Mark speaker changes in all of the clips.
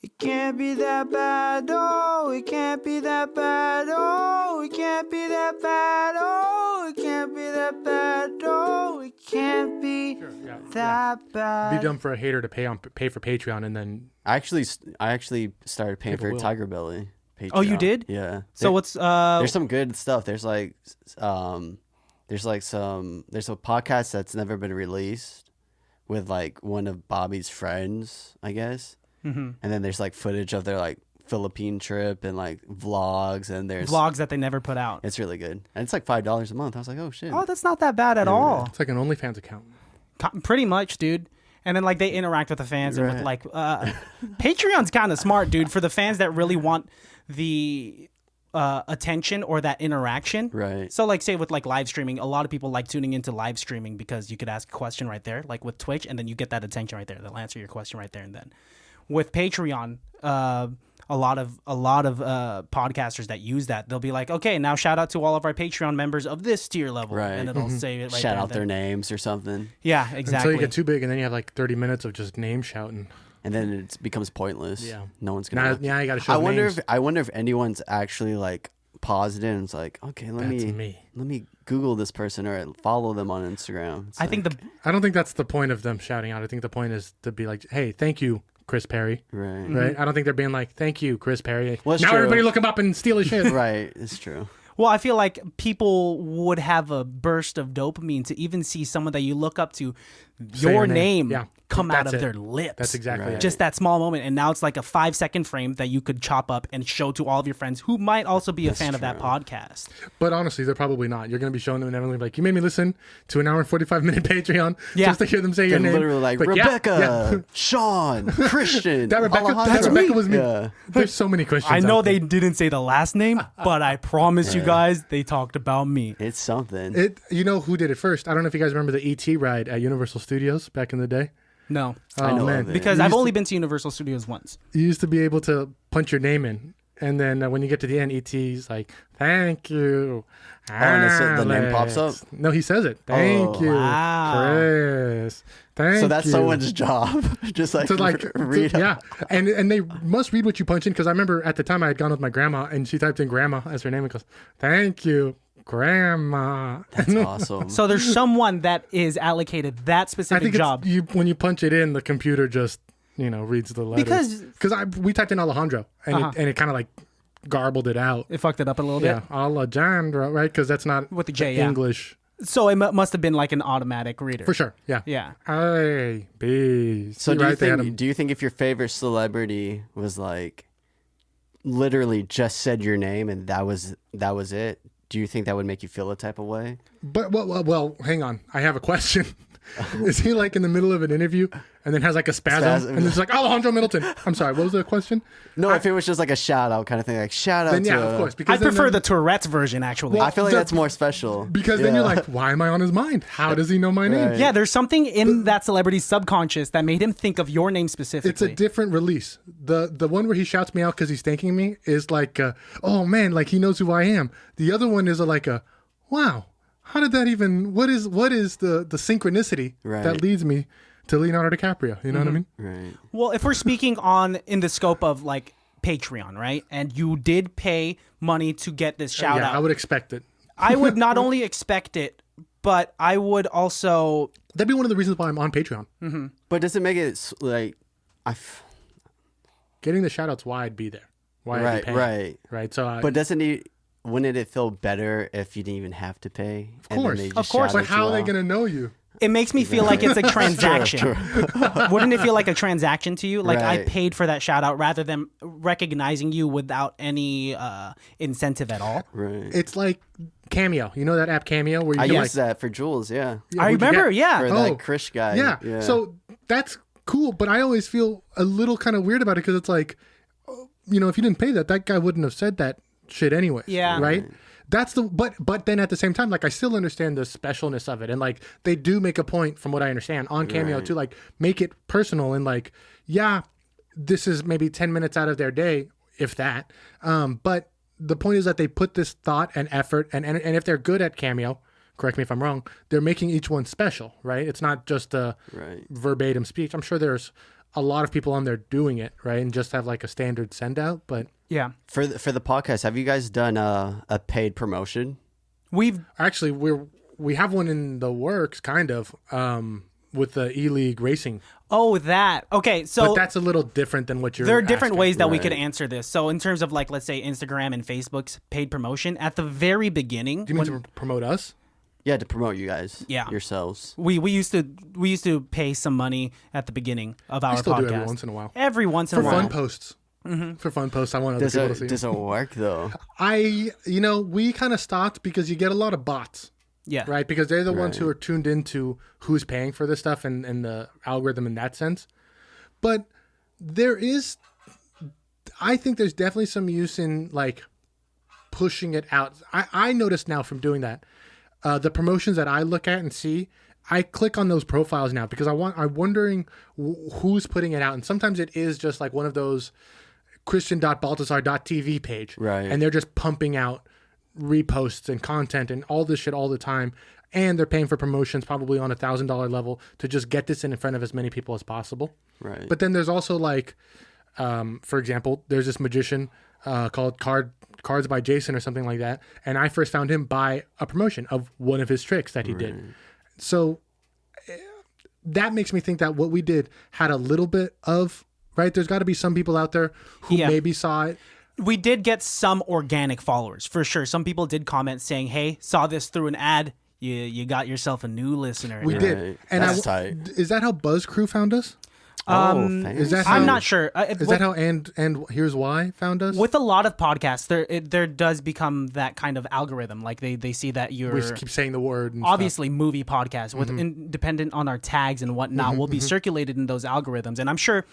Speaker 1: It can't be that bad, oh, it can't be that bad, oh, it can't be that bad, oh, it can't be that bad, oh, it can't be that bad.
Speaker 2: Be dumb for a hater to pay for Patreon and then
Speaker 3: I actually started paying for Tiger Belly. Patreon.
Speaker 1: Oh, you did?
Speaker 3: Yeah.
Speaker 1: So what's
Speaker 3: there's some good stuff. There's a podcast that's never been released with like one of Bobby's friends, I guess. Mm-hmm. And then there's like footage of their like Philippine trip and like vlogs, and there's
Speaker 1: vlogs that they never put out.
Speaker 3: It's really good, and it's like $5 a month. I was like, oh shit.
Speaker 1: Oh, that's not that bad at all.
Speaker 2: It's like an OnlyFans account.
Speaker 1: Pretty much, dude. And then like they interact with the fans and with like Patreon's kind of smart, dude, for the fans that really want the attention or that interaction.
Speaker 3: Right.
Speaker 1: So like say with like live streaming, a lot of people like tuning into live streaming because you could ask a question right there, like with Twitch, and then you get that attention right there. They'll answer your question right there and then. With Patreon, a lot of podcasters that use that, they'll be like, okay, now shout out to all of our Patreon members of this tier level,
Speaker 3: right?
Speaker 1: And it'll say it right
Speaker 3: shout
Speaker 1: there
Speaker 3: out their names or something.
Speaker 1: Yeah, exactly.
Speaker 2: Until you get too big, and then you have like 30 minutes of just name shouting,
Speaker 3: and then it becomes pointless.
Speaker 2: Yeah,
Speaker 3: no one's gonna.
Speaker 2: Yeah, you gotta show.
Speaker 3: I wonder if anyone's actually like paused it and it's like, okay, let me Google this person or follow them on Instagram.
Speaker 1: I
Speaker 2: don't think that's the point of them shouting out. I think the point is to be like, hey, thank you, Chris Perry.
Speaker 3: Right.
Speaker 2: Mm-hmm. I don't think they're being like, thank you, Chris Perry.
Speaker 3: Well,
Speaker 2: now
Speaker 3: true.
Speaker 2: Everybody look him up and steal his shit.
Speaker 3: Right. It's true.
Speaker 1: Well, I feel like people would have a burst of dopamine to even see someone that you look up to, your name come out of their lips.
Speaker 2: That's exactly it.
Speaker 1: Just that small moment. And now it's like a 5-second frame that you could chop up and show to all of your friends who might also be a fan of that podcast.
Speaker 2: But honestly, they're probably not. You're going to be showing them and everyone like, you made me listen to an hour and 45-minute Patreon just to hear them say your name.
Speaker 3: Literally like Rebecca, Sean, Christian.
Speaker 2: That Rebecca was me. Yeah. There's so many Christians.
Speaker 1: I know they didn't say the last name, but I promise you guys, they talked about me.
Speaker 3: It's something.
Speaker 2: You know who did it first? I don't know if you guys remember the ET ride at Universal Studios back in the day.
Speaker 1: No.
Speaker 3: I know man.
Speaker 1: Because I've only been to Universal Studios once.
Speaker 2: You used to be able to punch your name in. And then when you get to the end, ET's like, thank you.
Speaker 3: And the name pops up?
Speaker 2: No, he says it. Thank you, Chris. Thank you.
Speaker 3: So that's someone's job. Just like to read.
Speaker 2: Yeah. And they must read what you punch in. Because I remember at the time I had gone with my grandma and she typed in grandma as her name and goes, thank you, Grandma.
Speaker 3: That's awesome.
Speaker 1: So there's someone that is allocated that specific job.
Speaker 2: When you punch it in, the computer just reads the letters. Because we typed in Alejandro and it kind of like garbled it out.
Speaker 1: It fucked it up a little bit.
Speaker 2: Yeah, Alejandro, right? Because that's not
Speaker 1: with the J.
Speaker 2: English.
Speaker 1: So it must have been like an automatic reader.
Speaker 2: For sure. Yeah.
Speaker 1: Yeah.
Speaker 2: A B.
Speaker 3: So do you think if your favorite celebrity was like literally just said your name and that was it? Do you think that would make you feel a type of way?
Speaker 2: But well, hang on. I have a question. Is he like in the middle of an interview and then has like a spasm and it's like Alejandro Middleton? I'm sorry, what was the question?
Speaker 3: No, if it was just like a shout out kind of thing, like shout out.
Speaker 2: Then yeah, of course.
Speaker 1: Because I prefer the Tourette's version actually.
Speaker 3: Well, I feel like that's more special.
Speaker 2: Because then you're like, why am I on his mind? How does he know my name?
Speaker 1: Yeah, there's something in that celebrity's subconscious that made him think of your name specifically.
Speaker 2: It's a different release. The one where he shouts me out because he's thanking me is like, oh man, like he knows who I am. The other one is like a, wow. How did that even? What is the synchronicity that leads me to Leonardo DiCaprio? You know what I mean?
Speaker 3: Right.
Speaker 1: Well, if we're speaking in the scope of like Patreon, right? And you did pay money to get this shout out.
Speaker 2: I would expect it.
Speaker 1: I would not only expect it, but I would also.
Speaker 2: That'd be one of the reasons why I'm on Patreon.
Speaker 1: Mm-hmm.
Speaker 3: But does it make it like,
Speaker 2: getting the shout outs? Why I'd be there? Why I'd be paying? Right. So,
Speaker 3: but doesn't he? Wouldn't it feel better if you didn't even have to pay?
Speaker 2: Of course. But how are they going to know you?
Speaker 1: It makes me feel like it's a transaction. True. Wouldn't it feel like a transaction to you? Like I paid for that shout out rather than recognizing you without any incentive at all?
Speaker 3: Right.
Speaker 2: It's like Cameo. You know that app Cameo? Where you
Speaker 3: I used that for Jules, yeah.
Speaker 1: I remember,
Speaker 3: For that Krish guy.
Speaker 2: Yeah. So that's cool, but I always feel a little kind of weird about it because it's like, if you didn't pay that guy wouldn't have said that shit anyway.
Speaker 1: Yeah.
Speaker 2: Right? That's but then at the same time, like I still understand the specialness of it. And like they do make a point from what I understand on Cameo to like make it personal and like, yeah, this is maybe 10 minutes out of their day, if that. But the point is that they put this thought and effort and if they're good at Cameo, correct me if I'm wrong, they're making each one special, right? It's not just a verbatim speech. I'm sure there's a lot of people on there doing it, right? And just have like a standard send out. But
Speaker 1: Yeah.
Speaker 3: For the podcast, have you guys done a paid promotion?
Speaker 1: We've
Speaker 2: actually, we have one in the works, kind of, with the E-League Racing.
Speaker 1: that. Okay, so
Speaker 2: But that's a little different than what you're
Speaker 1: there are different
Speaker 2: asking.
Speaker 1: ways that we
Speaker 3: Right.
Speaker 1: could answer this. So in terms of like, let's say Instagram and Facebook's paid promotion, at the very beginning,
Speaker 2: Do you mean to promote us?
Speaker 3: Yeah, to promote you guys.
Speaker 1: Yeah.
Speaker 3: Yourselves.
Speaker 1: we used to pay some money at the beginning of our
Speaker 2: I still
Speaker 1: podcast.
Speaker 2: do every once in a while.
Speaker 1: Every once in
Speaker 2: For
Speaker 1: a while.
Speaker 2: fun posts. For fun posts, I want other
Speaker 3: Does
Speaker 2: people to
Speaker 3: it
Speaker 2: see.
Speaker 3: does it work though?
Speaker 2: We kind of stopped because you get a lot of bots.
Speaker 1: Yeah.
Speaker 2: Right, because they're the ones
Speaker 3: Right.
Speaker 2: who are tuned into who's paying for this stuff and the algorithm in that sense. But I think there's definitely some use in like pushing it out. I noticed now from doing that, the promotions that I look at and see, I click on those profiles now because I'm wondering who's putting it out, and sometimes it is just like one of those Christian.Baltasar.tv page,
Speaker 3: Right.
Speaker 2: And they're just pumping out reposts and content and all this shit all the time, and they're paying for promotions probably on $1,000 level to just get this in front of as many people as possible.
Speaker 3: Right.
Speaker 2: But then there's also like, for example, there's this magician called Cards by Jason or something like that, and I first found him by a promotion of one of his tricks that he did. So that makes me think that what we did had a little bit of right. There's got to be some people out there who
Speaker 1: Yeah.
Speaker 2: maybe saw it.
Speaker 1: We did get some organic followers for sure. Some people did comment saying, "Hey, saw this through an ad. You got yourself a new listener."
Speaker 2: We
Speaker 3: Right.
Speaker 2: did, and
Speaker 3: That's tight.
Speaker 2: Is that how Buzz Crew found us?
Speaker 3: Thanks.
Speaker 2: Is that
Speaker 1: I'm
Speaker 2: how-
Speaker 1: not sure.
Speaker 2: Is that how and here's why found us?
Speaker 1: With a lot of podcasts, there does become that kind of algorithm. Like they see that you're
Speaker 2: We just keep saying the word. And stuff.
Speaker 1: obviously movie podcast with dependent on our tags and whatnot will be circulated in those algorithms. And I'm sure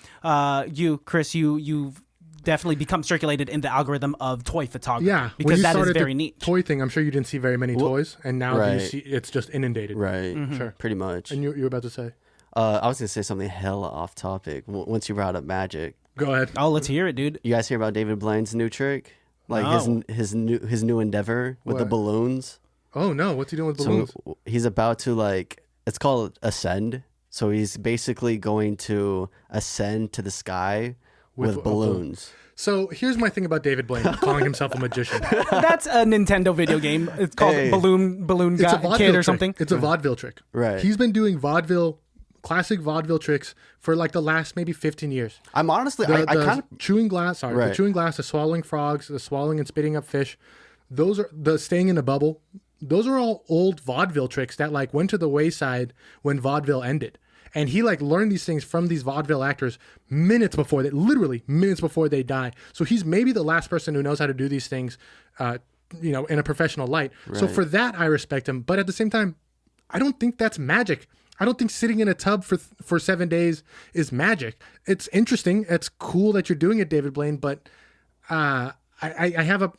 Speaker 1: you, Chris, you've definitely become circulated in the algorithm of toy photography.
Speaker 2: Yeah, when
Speaker 1: because
Speaker 2: you
Speaker 1: that is
Speaker 2: started
Speaker 1: very
Speaker 2: the
Speaker 1: neat.
Speaker 2: toy thing, I'm sure you didn't see very many toys, and now you
Speaker 3: right.
Speaker 2: see it's just inundated.
Speaker 3: Right.
Speaker 2: Sure.
Speaker 3: Pretty much.
Speaker 2: And you're about to say,
Speaker 3: I was gonna say something hella off topic. Once you brought up magic,
Speaker 2: go ahead.
Speaker 1: Oh, let's hear it, dude.
Speaker 3: you guys hear about David Blaine's new trick? Like
Speaker 1: No.
Speaker 3: his new endeavor with the
Speaker 2: What?
Speaker 3: balloons.
Speaker 2: Oh no, what's he doing with balloons?
Speaker 3: So he's about to it's called ascend. So he's basically going to ascend to the sky
Speaker 2: With
Speaker 3: with balloons.
Speaker 2: So here's my thing about David Blaine calling himself a magician.
Speaker 1: That's a Nintendo video game. It's called
Speaker 3: Hey.
Speaker 1: Balloon
Speaker 2: It's a
Speaker 1: Guy,
Speaker 2: vaudeville
Speaker 1: Kid or
Speaker 2: trick.
Speaker 1: something.
Speaker 2: It's a vaudeville trick.
Speaker 3: Right.
Speaker 2: He's been doing classic vaudeville tricks for like the last maybe 15 years.
Speaker 3: I'm honestly,
Speaker 2: The,
Speaker 3: I kind of
Speaker 2: chewing glass, the
Speaker 3: Right.
Speaker 2: chewing glass, the swallowing frogs, the swallowing and spitting up fish. Those are the staying in a bubble. Those are all old vaudeville tricks that like went to the wayside when vaudeville ended. And he like learned these things from these vaudeville actors literally minutes before they die. So he's maybe the last person who knows how to do these things, in a professional light. So for that, I respect him. But at the same time, I don't think that's magic. I don't think sitting in a tub for 7 days is magic. It's interesting. It's cool that you're doing it, David Blaine. But I have a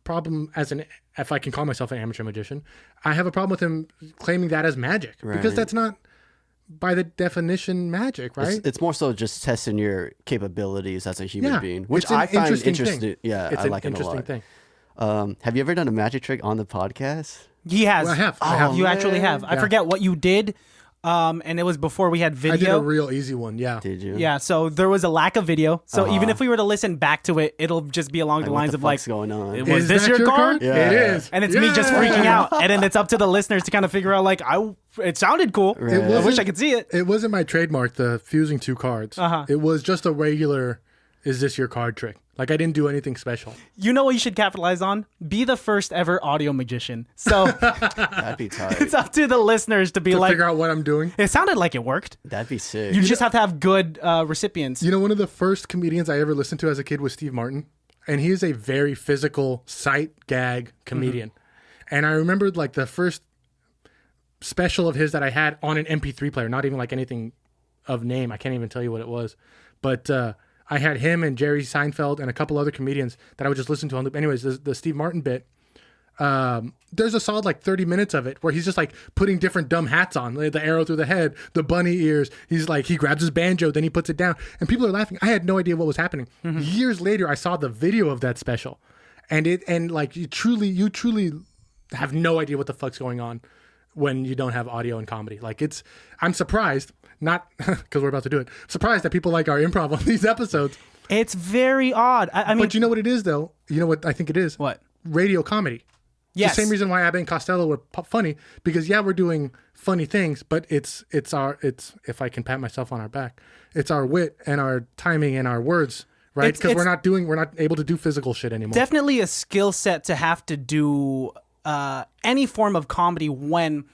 Speaker 2: problem if I can call myself an amateur magician, I have a problem with him claiming that as magic because
Speaker 3: Right.
Speaker 2: that's not by the definition magic, right?
Speaker 3: it's more so just testing your capabilities as a human
Speaker 2: Yeah,
Speaker 3: being, which
Speaker 2: it's an
Speaker 3: I find
Speaker 2: interesting
Speaker 3: interesting.
Speaker 2: thing.
Speaker 3: Yeah,
Speaker 2: It's
Speaker 3: I
Speaker 2: an
Speaker 3: like it a
Speaker 2: interesting
Speaker 3: lot.
Speaker 2: thing.
Speaker 3: Have you ever done a magic trick on the podcast?
Speaker 1: He has.
Speaker 2: Well, I have.
Speaker 1: You actually have. I
Speaker 2: Yeah.
Speaker 1: forget what you did. And it was before we had video.
Speaker 2: I did a real easy one. Yeah.
Speaker 3: Did you?
Speaker 1: Yeah, so there was a lack of video. So even if we were to listen back to it, it'll just be along the
Speaker 3: What
Speaker 1: lines
Speaker 3: the
Speaker 1: of like,
Speaker 3: fuck's going on?
Speaker 1: was
Speaker 2: Is
Speaker 1: this
Speaker 2: that
Speaker 1: your card?
Speaker 3: Yeah.
Speaker 2: It is.
Speaker 1: And it's me just
Speaker 2: Yeah.
Speaker 1: freaking out. And then it's up to the listeners to kind of figure out like, it sounded cool.
Speaker 3: Right.
Speaker 2: It
Speaker 1: I wish
Speaker 2: wasn't-
Speaker 1: I could see it.
Speaker 2: It wasn't my trademark, the fusing two cards. It was just a regular, is this your card trick? Like I didn't do anything special.
Speaker 1: You know what you should capitalize on? Be the first ever audio magician. So
Speaker 3: That'd be tight.
Speaker 1: it's up to the listeners to be
Speaker 2: To
Speaker 1: like,
Speaker 2: figure out what I'm doing.
Speaker 1: it sounded like it worked.
Speaker 3: That'd be sick.
Speaker 1: You just have to have good recipients.
Speaker 2: You know, one of the first comedians I ever listened to as a kid was Steve Martin. And he is a very physical sight gag comedian. And I remembered like the first special of his that I had on an MP3 player, not even like anything of name. I can't even tell you what it was. But I had him and Jerry Seinfeld and a couple other comedians that I would just listen to on loop. Anyways, the Steve Martin bit, there's a solid like 30 minutes of it where he's just like putting different dumb hats on, like the arrow through the head, the bunny ears. He's like, he grabs his banjo, then he puts it down, and people are laughing. I had no idea what was happening. Years later, I saw the video of that special, and like you truly have no idea what the fuck's going on when you don't have audio and comedy. Like I'm surprised, not because we're about to do it, surprised that people like our improv on these episodes.
Speaker 1: It's very odd. I mean,
Speaker 2: but you know what it is though? You know what I think it is?
Speaker 1: What?
Speaker 2: Radio comedy.
Speaker 1: Yes.
Speaker 2: It's the same reason why Abbott and Costello were funny, because we're doing funny things, but it's if I can pat myself on our back, it's our wit and our timing and our words, right? Because we're not able to do physical shit anymore.
Speaker 1: Definitely a skill set to have to do any form of comedy when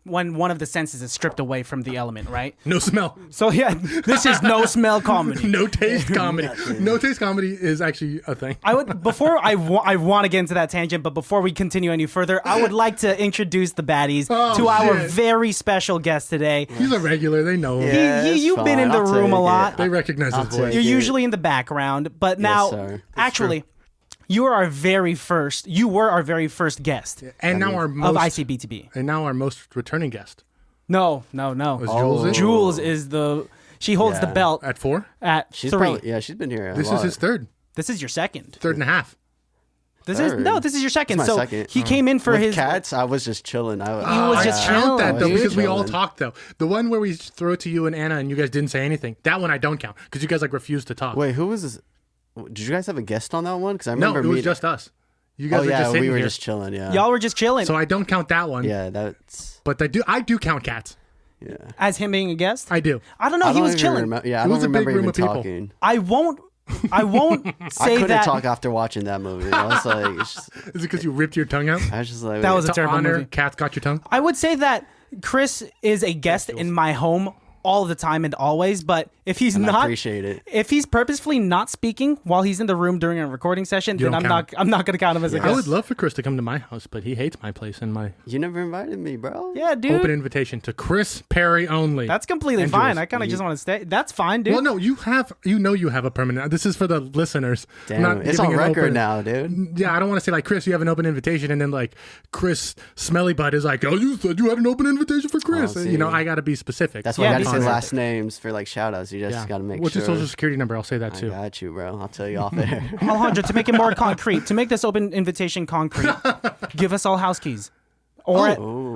Speaker 1: one of the senses is stripped away from the element, right?
Speaker 2: No smell.
Speaker 1: So yeah, this is no smell comedy.
Speaker 2: No taste comedy. No taste comedy is actually a thing.
Speaker 1: I want to get into that tangent, but before we continue any further, I would like to introduce the baddies to our very special guest today.
Speaker 2: He's a regular. They know him.
Speaker 3: Yeah,
Speaker 1: You've been in the room a lot.
Speaker 2: They recognize his voice.
Speaker 1: You're usually in the background, but now, actually, you were our very first guest
Speaker 2: And now our most,
Speaker 1: of ICBTB.
Speaker 2: And now our most returning guest.
Speaker 1: No.
Speaker 2: Was Jules in?
Speaker 1: Jules is she holds the belt
Speaker 2: At 4?
Speaker 1: at
Speaker 3: She's
Speaker 1: 3.
Speaker 3: she's been here.
Speaker 2: This is his third.
Speaker 1: This is your second.
Speaker 2: Third and a half.
Speaker 1: This is your second.
Speaker 3: It's my
Speaker 1: So
Speaker 3: second.
Speaker 1: he came in for
Speaker 3: With
Speaker 1: his
Speaker 3: cats. I was just chilling.
Speaker 1: He was just
Speaker 2: I count
Speaker 1: chilling,
Speaker 2: that though,
Speaker 1: dude.
Speaker 2: because we all
Speaker 3: Chilling.
Speaker 2: talked though. The one where we throw it to you and Anna and you guys didn't say anything, that one I don't count because you guys like refused to talk.
Speaker 3: Wait, who was this? Did you guys have a guest on that one? Because I
Speaker 2: No,
Speaker 3: remember
Speaker 2: it was just us. You guys were just sitting
Speaker 3: we were
Speaker 2: here.
Speaker 3: just chilling. Yeah,
Speaker 1: Y'all were just chilling.
Speaker 2: So I don't count that one.
Speaker 3: yeah, that's
Speaker 2: But I do count cats.
Speaker 3: yeah.
Speaker 1: as him being a guest.
Speaker 2: I do.
Speaker 1: I don't know. He was chilling.
Speaker 3: I
Speaker 2: It
Speaker 3: don't
Speaker 2: was a big
Speaker 3: remember
Speaker 2: room
Speaker 3: even
Speaker 2: of people.
Speaker 3: talking.
Speaker 1: I won't
Speaker 3: I
Speaker 1: say
Speaker 3: couldn't
Speaker 1: that.
Speaker 3: talk after watching that movie. I was like, it's just,
Speaker 2: Is it because you ripped your tongue out?
Speaker 3: I was just like,
Speaker 1: That was a
Speaker 2: To
Speaker 1: terrible
Speaker 2: honor
Speaker 1: movie.
Speaker 2: cats got your tongue?
Speaker 1: I would say that Chris is a guest in my home all the time and always, but if he's
Speaker 3: I
Speaker 1: not,
Speaker 3: appreciate it.
Speaker 1: if he's purposefully not speaking while he's in the room during a recording session, then
Speaker 2: don't
Speaker 1: I'm not gonna count him as a
Speaker 2: I
Speaker 1: guest.
Speaker 2: would love for Chris to come to my house, but he hates my place and my
Speaker 3: You never invited me, bro.
Speaker 1: Yeah, dude.
Speaker 2: open invitation to Chris Perry only.
Speaker 1: That's completely
Speaker 2: And
Speaker 1: fine.
Speaker 2: Jules.
Speaker 1: I kind of just want to stay. That's fine, dude.
Speaker 2: Well, no, you have a permanent. This is for the listeners. I'm
Speaker 3: Damn,
Speaker 2: not
Speaker 3: it's
Speaker 2: giving
Speaker 3: on
Speaker 2: an
Speaker 3: record
Speaker 2: open-
Speaker 3: now, dude.
Speaker 2: Yeah, I don't want to say like, Chris, you have an open invitation, and then like Chris Smelly Butt is like, oh, you said you had an open invitation for Chris.
Speaker 3: Oh,
Speaker 2: You know,
Speaker 3: see.
Speaker 2: I got to be specific.
Speaker 3: That's why
Speaker 1: Yeah,
Speaker 3: you got to
Speaker 1: because-
Speaker 3: say last names for like shout outs. You just got to make
Speaker 2: What's
Speaker 3: sure.
Speaker 2: your social security number? I'll say that
Speaker 3: I
Speaker 2: too.
Speaker 3: got you, bro. I'll tell you off air.
Speaker 1: Alejandro, to make it more concrete, to make this open invitation concrete, give us all house keys. Or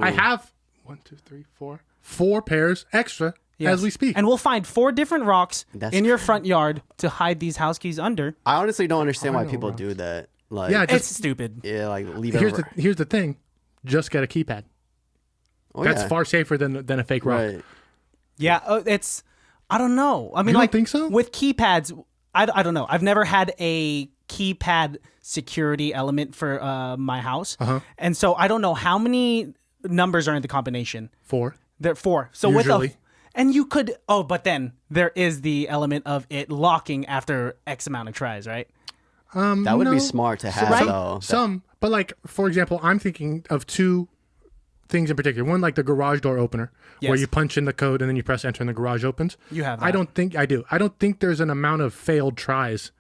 Speaker 2: I have 4 pairs extra
Speaker 1: Yes.
Speaker 2: as we speak.
Speaker 1: And we'll find 4 different rocks
Speaker 3: That's
Speaker 1: in your front yard to hide these house keys under.
Speaker 3: I honestly don't understand why
Speaker 2: know,
Speaker 3: people
Speaker 2: bro.
Speaker 3: do that. Like,
Speaker 2: Yeah,
Speaker 1: It's
Speaker 2: just
Speaker 1: stupid.
Speaker 3: like leave it.
Speaker 2: here's the thing. Just get a keypad.
Speaker 3: Oh,
Speaker 2: That's
Speaker 3: yeah.
Speaker 2: far safer than a fake rock.
Speaker 3: Right.
Speaker 1: Yeah, it's. I don't know. I mean,
Speaker 2: You don't
Speaker 1: like,
Speaker 2: think so?
Speaker 1: with keypads, I don't know. I've never had a keypad security element for my house, and so I don't know how many numbers are in the combination.
Speaker 2: 4.
Speaker 1: There are 4. So
Speaker 2: Usually.
Speaker 1: with and you could. Oh, but then there is the element of it locking after X amount of tries, right?
Speaker 3: That would
Speaker 2: No.
Speaker 3: be smart to have,
Speaker 1: right?
Speaker 3: though.
Speaker 2: Some, but like for example, I'm thinking of 2 things in particular. One, like the garage door opener, where
Speaker 1: Yes.
Speaker 2: you punch in the code and then you press enter and the garage opens.
Speaker 1: You have
Speaker 2: I
Speaker 1: that.
Speaker 2: don't think I do. I don't think there's an amount of failed tries,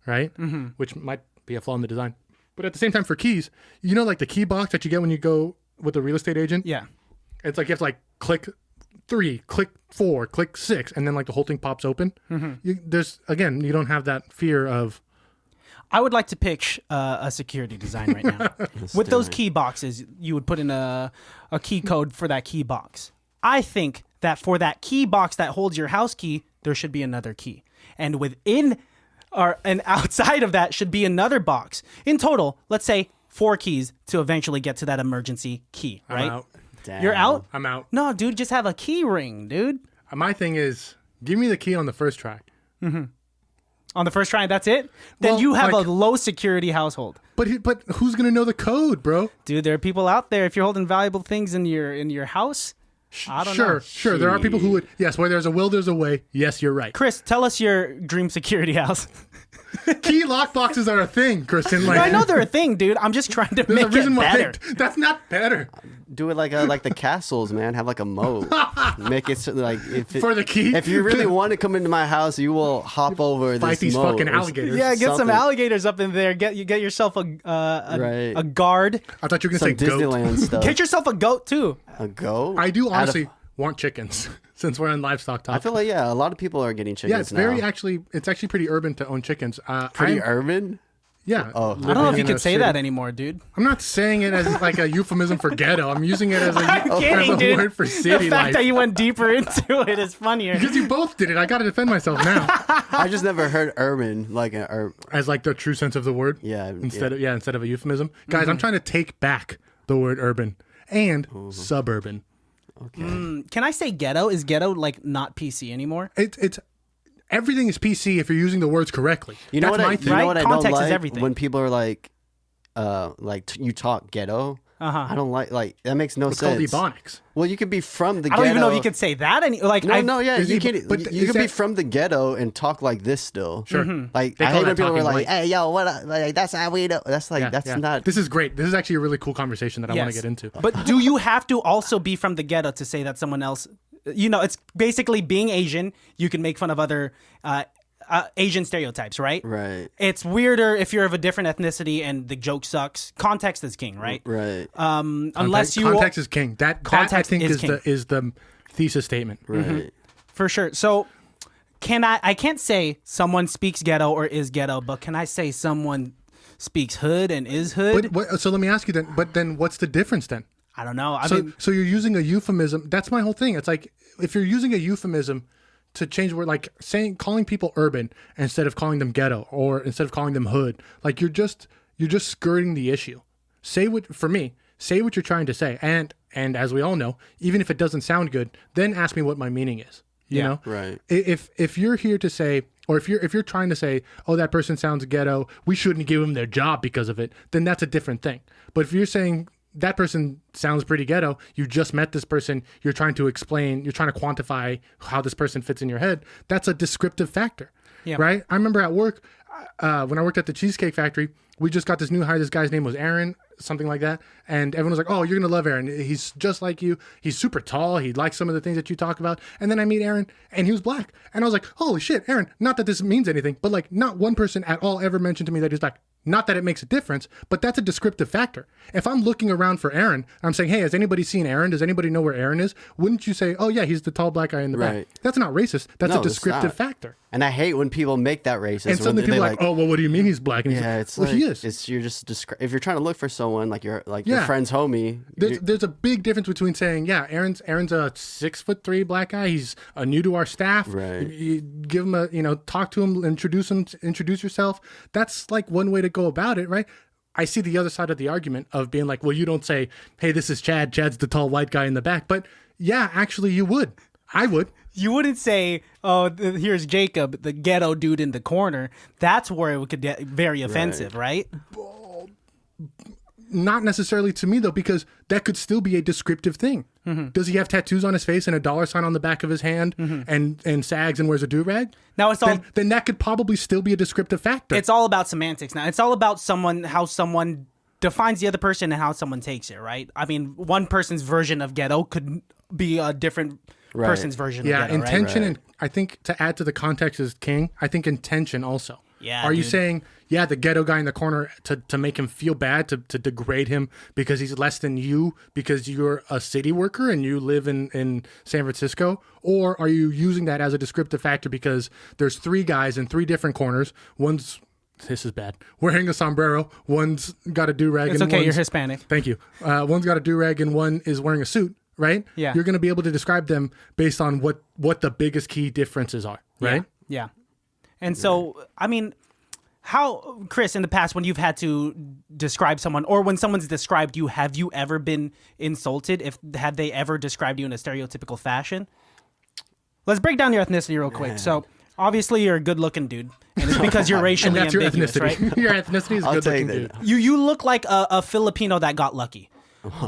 Speaker 2: right? Mm-hmm. Which might be a flaw in the design. But at the same time, for keys, you know, like the key box that you get when you go with a real estate agent.
Speaker 1: Yeah.
Speaker 2: It's like you have to like click 3, click 4, click 6, and then like the whole thing pops open. Mm-hmm. You don't have that fear of.
Speaker 1: I would like to pitch a security design right now. With those key boxes, you would put in a key code for that key box. I think that for that key box that holds your house key, there should be another key. And within and outside of that should be another box. In total, let's say 4 keys to eventually get to that emergency key, right?
Speaker 2: I'm out.
Speaker 3: Damn.
Speaker 1: You're out?
Speaker 2: I'm out.
Speaker 1: No, dude, just have a key ring, dude.
Speaker 2: My thing is, give me the key on the first try.
Speaker 1: On the first try, that's it? Then
Speaker 2: Well,
Speaker 1: you have
Speaker 2: like-
Speaker 1: a low security household.
Speaker 2: But who's gonna know the code, bro?
Speaker 1: Dude, there are people out there. If you're holding valuable things in your house, I don't know.
Speaker 2: Sure. There are people who would. Yes, where there's a will, there's a way. Yes, you're right.
Speaker 1: Chris, tell us your dream security house.
Speaker 2: Key lock boxes are a thing, Kristen. Like,
Speaker 1: I know they're a thing, dude. I'm just trying to
Speaker 2: there's a
Speaker 1: make
Speaker 2: reason
Speaker 1: it
Speaker 2: why.
Speaker 1: better.
Speaker 2: That's not better
Speaker 3: Do it like the castles, man. Have like a moat. Make it so, like
Speaker 2: for the key.
Speaker 3: If you really want to come into my house, you will hop over
Speaker 2: Fight
Speaker 3: this
Speaker 2: these
Speaker 3: moat
Speaker 2: fucking
Speaker 3: or
Speaker 2: alligators.
Speaker 1: Yeah, get some
Speaker 3: something.
Speaker 1: alligators up in there. Get yourself a
Speaker 3: Right.
Speaker 1: guard.
Speaker 2: I thought you were
Speaker 3: Some
Speaker 2: gonna say goat.
Speaker 3: Disneyland stuff.
Speaker 1: Get yourself a goat too.
Speaker 3: A goat?
Speaker 2: I do
Speaker 3: Out of-
Speaker 2: honestly want chickens since we're on livestock talk.
Speaker 3: I feel like a lot of people are getting chickens
Speaker 2: yeah, it's
Speaker 3: now.
Speaker 2: very it's actually pretty urban to own chickens.
Speaker 3: Pretty
Speaker 2: I'm-
Speaker 3: urban.
Speaker 2: Yeah.
Speaker 3: Oh.
Speaker 1: I don't know if you could say that anymore, dude.
Speaker 2: I'm not saying it as like a euphemism for ghetto. I'm using it as
Speaker 1: kidding,
Speaker 2: a
Speaker 1: dude.
Speaker 2: word for city
Speaker 1: The fact
Speaker 2: life.
Speaker 1: that you went deeper into it is funnier.
Speaker 2: Because you both did it. I got to defend myself now.
Speaker 3: I just never heard urban like an
Speaker 2: As like the true sense of the word.
Speaker 3: Yeah.
Speaker 2: Instead of a euphemism. Guys, I'm trying to take back the word urban and suburban.
Speaker 3: Okay.
Speaker 1: Can I say ghetto? Is ghetto like not PC anymore?
Speaker 2: It's everything is PC if you're using the words correctly.
Speaker 3: You know
Speaker 2: That's
Speaker 3: what?
Speaker 2: my thing.
Speaker 3: You know what I don't
Speaker 1: Context is
Speaker 3: like
Speaker 1: everything.
Speaker 3: when people are like you talk ghetto. I don't like that. Makes no
Speaker 2: It's
Speaker 3: sense.
Speaker 2: called ebonics.
Speaker 3: Well, you could be from the
Speaker 1: I
Speaker 3: ghetto.
Speaker 1: don't even know if you could say that.
Speaker 3: Yeah,
Speaker 2: Is
Speaker 3: you
Speaker 2: it-
Speaker 3: can.
Speaker 2: but
Speaker 3: You
Speaker 2: is
Speaker 3: could be
Speaker 2: that-
Speaker 3: from the ghetto and talk like this still.
Speaker 2: Sure.
Speaker 3: Like
Speaker 2: They
Speaker 3: I
Speaker 2: call
Speaker 3: hate when
Speaker 2: that
Speaker 3: people are
Speaker 2: talking
Speaker 3: like,
Speaker 2: white.
Speaker 3: "Hey, yo, what? Like that's how we do." That's like that's not.
Speaker 2: This is great. This is actually a really cool conversation that I want to get into.
Speaker 1: But do you have to also be from the ghetto to say that someone else? It's basically being Asian. You can make fun of other Asian stereotypes, right?
Speaker 3: Right.
Speaker 1: It's weirder if you're of a different ethnicity and the joke sucks. Context is king, right?
Speaker 3: Right.
Speaker 1: Unless you
Speaker 2: Context is king. That I
Speaker 1: Context
Speaker 2: think
Speaker 1: is king.
Speaker 2: is the thesis statement.
Speaker 3: Right.
Speaker 1: for sure. So I can't say someone speaks ghetto or is ghetto, but can I say someone speaks hood and is hood?
Speaker 2: So let me ask you then. But then, what's the difference then?
Speaker 1: I don't know.
Speaker 2: So you're using a euphemism. That's my whole thing. It's like if you're using a euphemism to change the word, like calling people urban instead of calling them ghetto, or instead of calling them hood, like you're just skirting the issue. Say what you're trying to say, and as we all know, even if it doesn't sound good, then ask me what my meaning is. You know,
Speaker 3: Right.
Speaker 2: If you're here to say, or if you're trying to say, oh, that person sounds ghetto, we shouldn't give them their job because of it, then that's a different thing. But if you're saying that person sounds pretty ghetto, you just met this person, you're trying to explain, you're trying to quantify how this person fits in your head, that's a descriptive factor, right? I remember at work, when I worked at the Cheesecake Factory, we just got this new hire. This guy's name was Aaron, something like that. And everyone was like, oh, you're going to love Aaron. He's just like you. He's super tall. He likes some of the things that you talk about. And then I meet Aaron, and he was black. And I was like, holy shit, Aaron, not that this means anything, but like not one person at all ever mentioned to me that he's black. Not that it makes a difference, but that's a descriptive factor. If I'm looking around for Aaron, I'm saying, hey, has anybody seen Aaron? Does anybody know where Aaron is? Wouldn't you say, oh, yeah, he's the tall black guy in the back? That's not racist. That's
Speaker 3: No,
Speaker 2: a descriptive
Speaker 3: it's not.
Speaker 2: factor.
Speaker 3: And I hate when people make that racist.
Speaker 2: And suddenly people are like, oh, well, what do you mean he's black? And he's
Speaker 3: yeah,
Speaker 2: like,
Speaker 3: it's
Speaker 2: well,
Speaker 3: like,
Speaker 2: he is.
Speaker 3: It's you're just if you're trying to look for someone like your
Speaker 2: Yeah.
Speaker 3: friend's homie.
Speaker 2: There's a big difference between saying, yeah, Aaron's a 6'3" black guy. He's new to our staff.
Speaker 3: Right.
Speaker 2: You give him talk to him, introduce yourself. That's like one way to go about it, right? I see the other side of the argument of being like, well, you don't say, hey, this is Chad. Chad's the tall white guy in the back. But yeah, actually you would. I would.
Speaker 1: You wouldn't say, oh, here's Jacob, the ghetto dude in the corner. That's where it could get very offensive, right?
Speaker 2: Not necessarily to me, though, because that could still be a descriptive thing. Mm-hmm. Does he have tattoos on his face and a dollar sign on the back of his hand and sags and wears a do-rag?
Speaker 1: Now it's all
Speaker 2: then that could probably still be a descriptive factor.
Speaker 1: it's all about semantics now. It's all about how someone defines the other person and how someone takes it, right? I mean, one person's version of ghetto could be a different person's version of ghetto,
Speaker 2: intention
Speaker 1: right?
Speaker 2: and I think to add to the context is king. I think intention also.
Speaker 1: Yeah.
Speaker 2: Are you
Speaker 1: dude.
Speaker 2: saying, yeah, the ghetto guy in the corner to make him feel bad, to degrade him because he's less than you because you're a city worker and you live in San Francisco? Or are you using that as a descriptive factor because there's three guys in three different corners? One's, this is bad, wearing a sombrero. One's got a do-rag.
Speaker 1: It's
Speaker 2: and
Speaker 1: okay,
Speaker 2: one's,
Speaker 1: you're Hispanic.
Speaker 2: Thank you. One's got a do-rag and one is wearing a suit, right?
Speaker 1: Yeah.
Speaker 2: You're going to be able to describe them based on what the biggest key differences are, right?
Speaker 1: Yeah. And so, I mean, how, Chris, in the past, when you've had to describe someone or when someone's described you, have you ever been insulted? Had they ever described you in a stereotypical fashion? Let's break down your ethnicity real quick. So, obviously, you're a good-looking dude, and it's because you're racially
Speaker 2: And that's your
Speaker 1: ambiguous,
Speaker 2: ethnicity.
Speaker 1: right?
Speaker 2: Your ethnicity is
Speaker 3: I'll
Speaker 2: good looking
Speaker 3: take that.
Speaker 2: dude.
Speaker 1: You look like a Filipino that got lucky.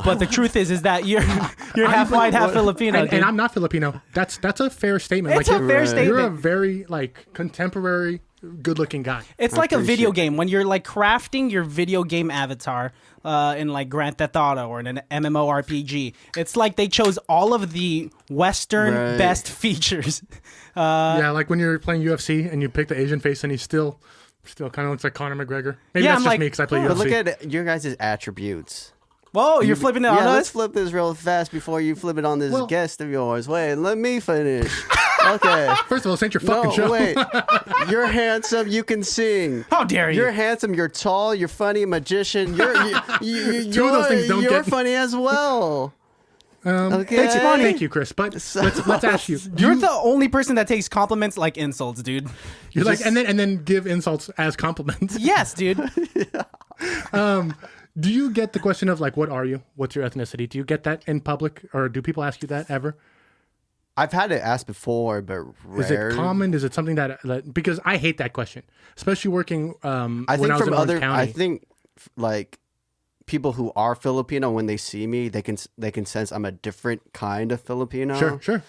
Speaker 1: But the truth is that you're half white, half Filipino.
Speaker 2: And
Speaker 1: dude.
Speaker 2: I'm not Filipino. That's a fair statement.
Speaker 1: It's a fair statement.
Speaker 2: You're a very contemporary, good looking guy.
Speaker 1: It's like a video game when you're crafting your video game avatar in Grand Theft Auto or in an MMORPG. It's like they chose all of the Western best features.
Speaker 2: Yeah, like when you're playing UFC and you pick the Asian face and he's still kind of looks like Conor McGregor. Maybe that's just me because I play UFC.
Speaker 3: But look at your guys' attributes.
Speaker 1: Whoa, you're flipping it on us?
Speaker 3: Let's flip this real fast before you flip it on this guest of yours. Wait, let me finish. Okay.
Speaker 2: First of all, this ain't your fucking show.
Speaker 3: Wait. You're handsome. You can sing.
Speaker 1: How dare you?
Speaker 3: You're handsome. You're tall. You're funny. Magician. You're
Speaker 2: Two of those things don't
Speaker 3: you're
Speaker 2: get-
Speaker 3: funny as well. Okay.
Speaker 2: It's funny. Thank you, Chris. But let's ask you.
Speaker 1: You're the only person that takes compliments like insults, dude.
Speaker 2: You're like, and then give insults as compliments.
Speaker 1: Yes, dude.
Speaker 2: Do you get the question of like, what are you? What's your ethnicity? Do you get that in public, or do people ask you that ever?
Speaker 3: I've had it asked before, but rare.
Speaker 2: Is it common? Is it something that because I hate that question, especially working
Speaker 3: I
Speaker 2: when
Speaker 3: think
Speaker 2: I was
Speaker 3: from
Speaker 2: in Orange
Speaker 3: other.
Speaker 2: County.
Speaker 3: I think like people who are Filipino, when they see me, they can sense I'm a different kind of Filipino.
Speaker 2: Sure.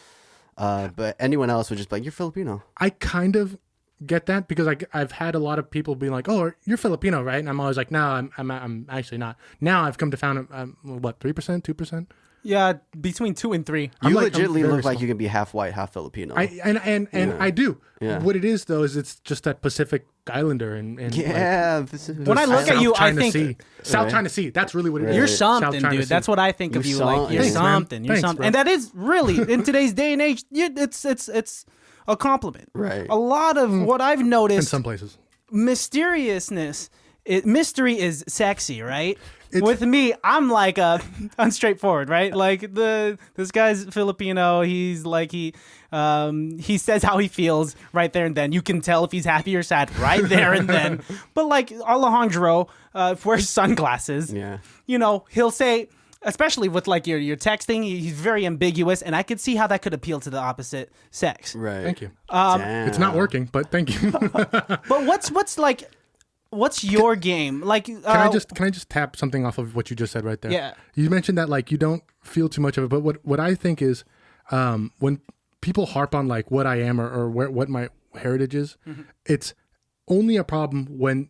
Speaker 3: But anyone else would just be like, "You're Filipino."
Speaker 2: I kind of get that because I've had a lot of people be like, "Oh, you're Filipino, right?" And I'm always like, "No, I'm actually not." Now I've come to found what 3%, 2%.
Speaker 1: Yeah, between 2 and 3.
Speaker 3: You
Speaker 2: I'm
Speaker 3: legitimately
Speaker 2: very
Speaker 3: look like
Speaker 2: small.
Speaker 3: you can be half white, half Filipino.
Speaker 2: And I do.
Speaker 3: Yeah.
Speaker 2: What it is though is it's just that Pacific Islander and
Speaker 3: yeah.
Speaker 1: When I look at you, I think
Speaker 2: South China Sea. That's really what it is.
Speaker 1: you're
Speaker 2: South
Speaker 1: something,
Speaker 2: China
Speaker 1: dude.
Speaker 2: Sea.
Speaker 1: That's what I think of
Speaker 3: You're
Speaker 1: you. Like you're
Speaker 2: Thanks, man.
Speaker 1: something. You're
Speaker 2: Thanks,
Speaker 1: something,
Speaker 2: bro.
Speaker 1: and that is really in today's day and age. It's a compliment.
Speaker 3: Right.
Speaker 1: A lot of what I've
Speaker 2: in
Speaker 1: noticed,
Speaker 2: some places.
Speaker 1: mysteriousness. Mystery is sexy, right? With me, I'm like I'm straightforward, right? Like this guy's Filipino. He's like he says how he feels right there and then. You can tell if he's happy or sad right there and then. But like Alejandro wears sunglasses.
Speaker 3: Yeah.
Speaker 1: You know, he'll say, especially with like your texting, he's very ambiguous, and I could see how that could appeal to the opposite sex.
Speaker 3: Right.
Speaker 2: Thank you.
Speaker 3: Damn.
Speaker 2: It's not working, but thank you.
Speaker 1: But what's your game? Like,
Speaker 2: Can I just tap something off of what you just said right there?
Speaker 1: Yeah.
Speaker 2: You mentioned that like you don't feel too much of it, but what I think is when people harp on like what I am or what my heritage is, it's only a problem when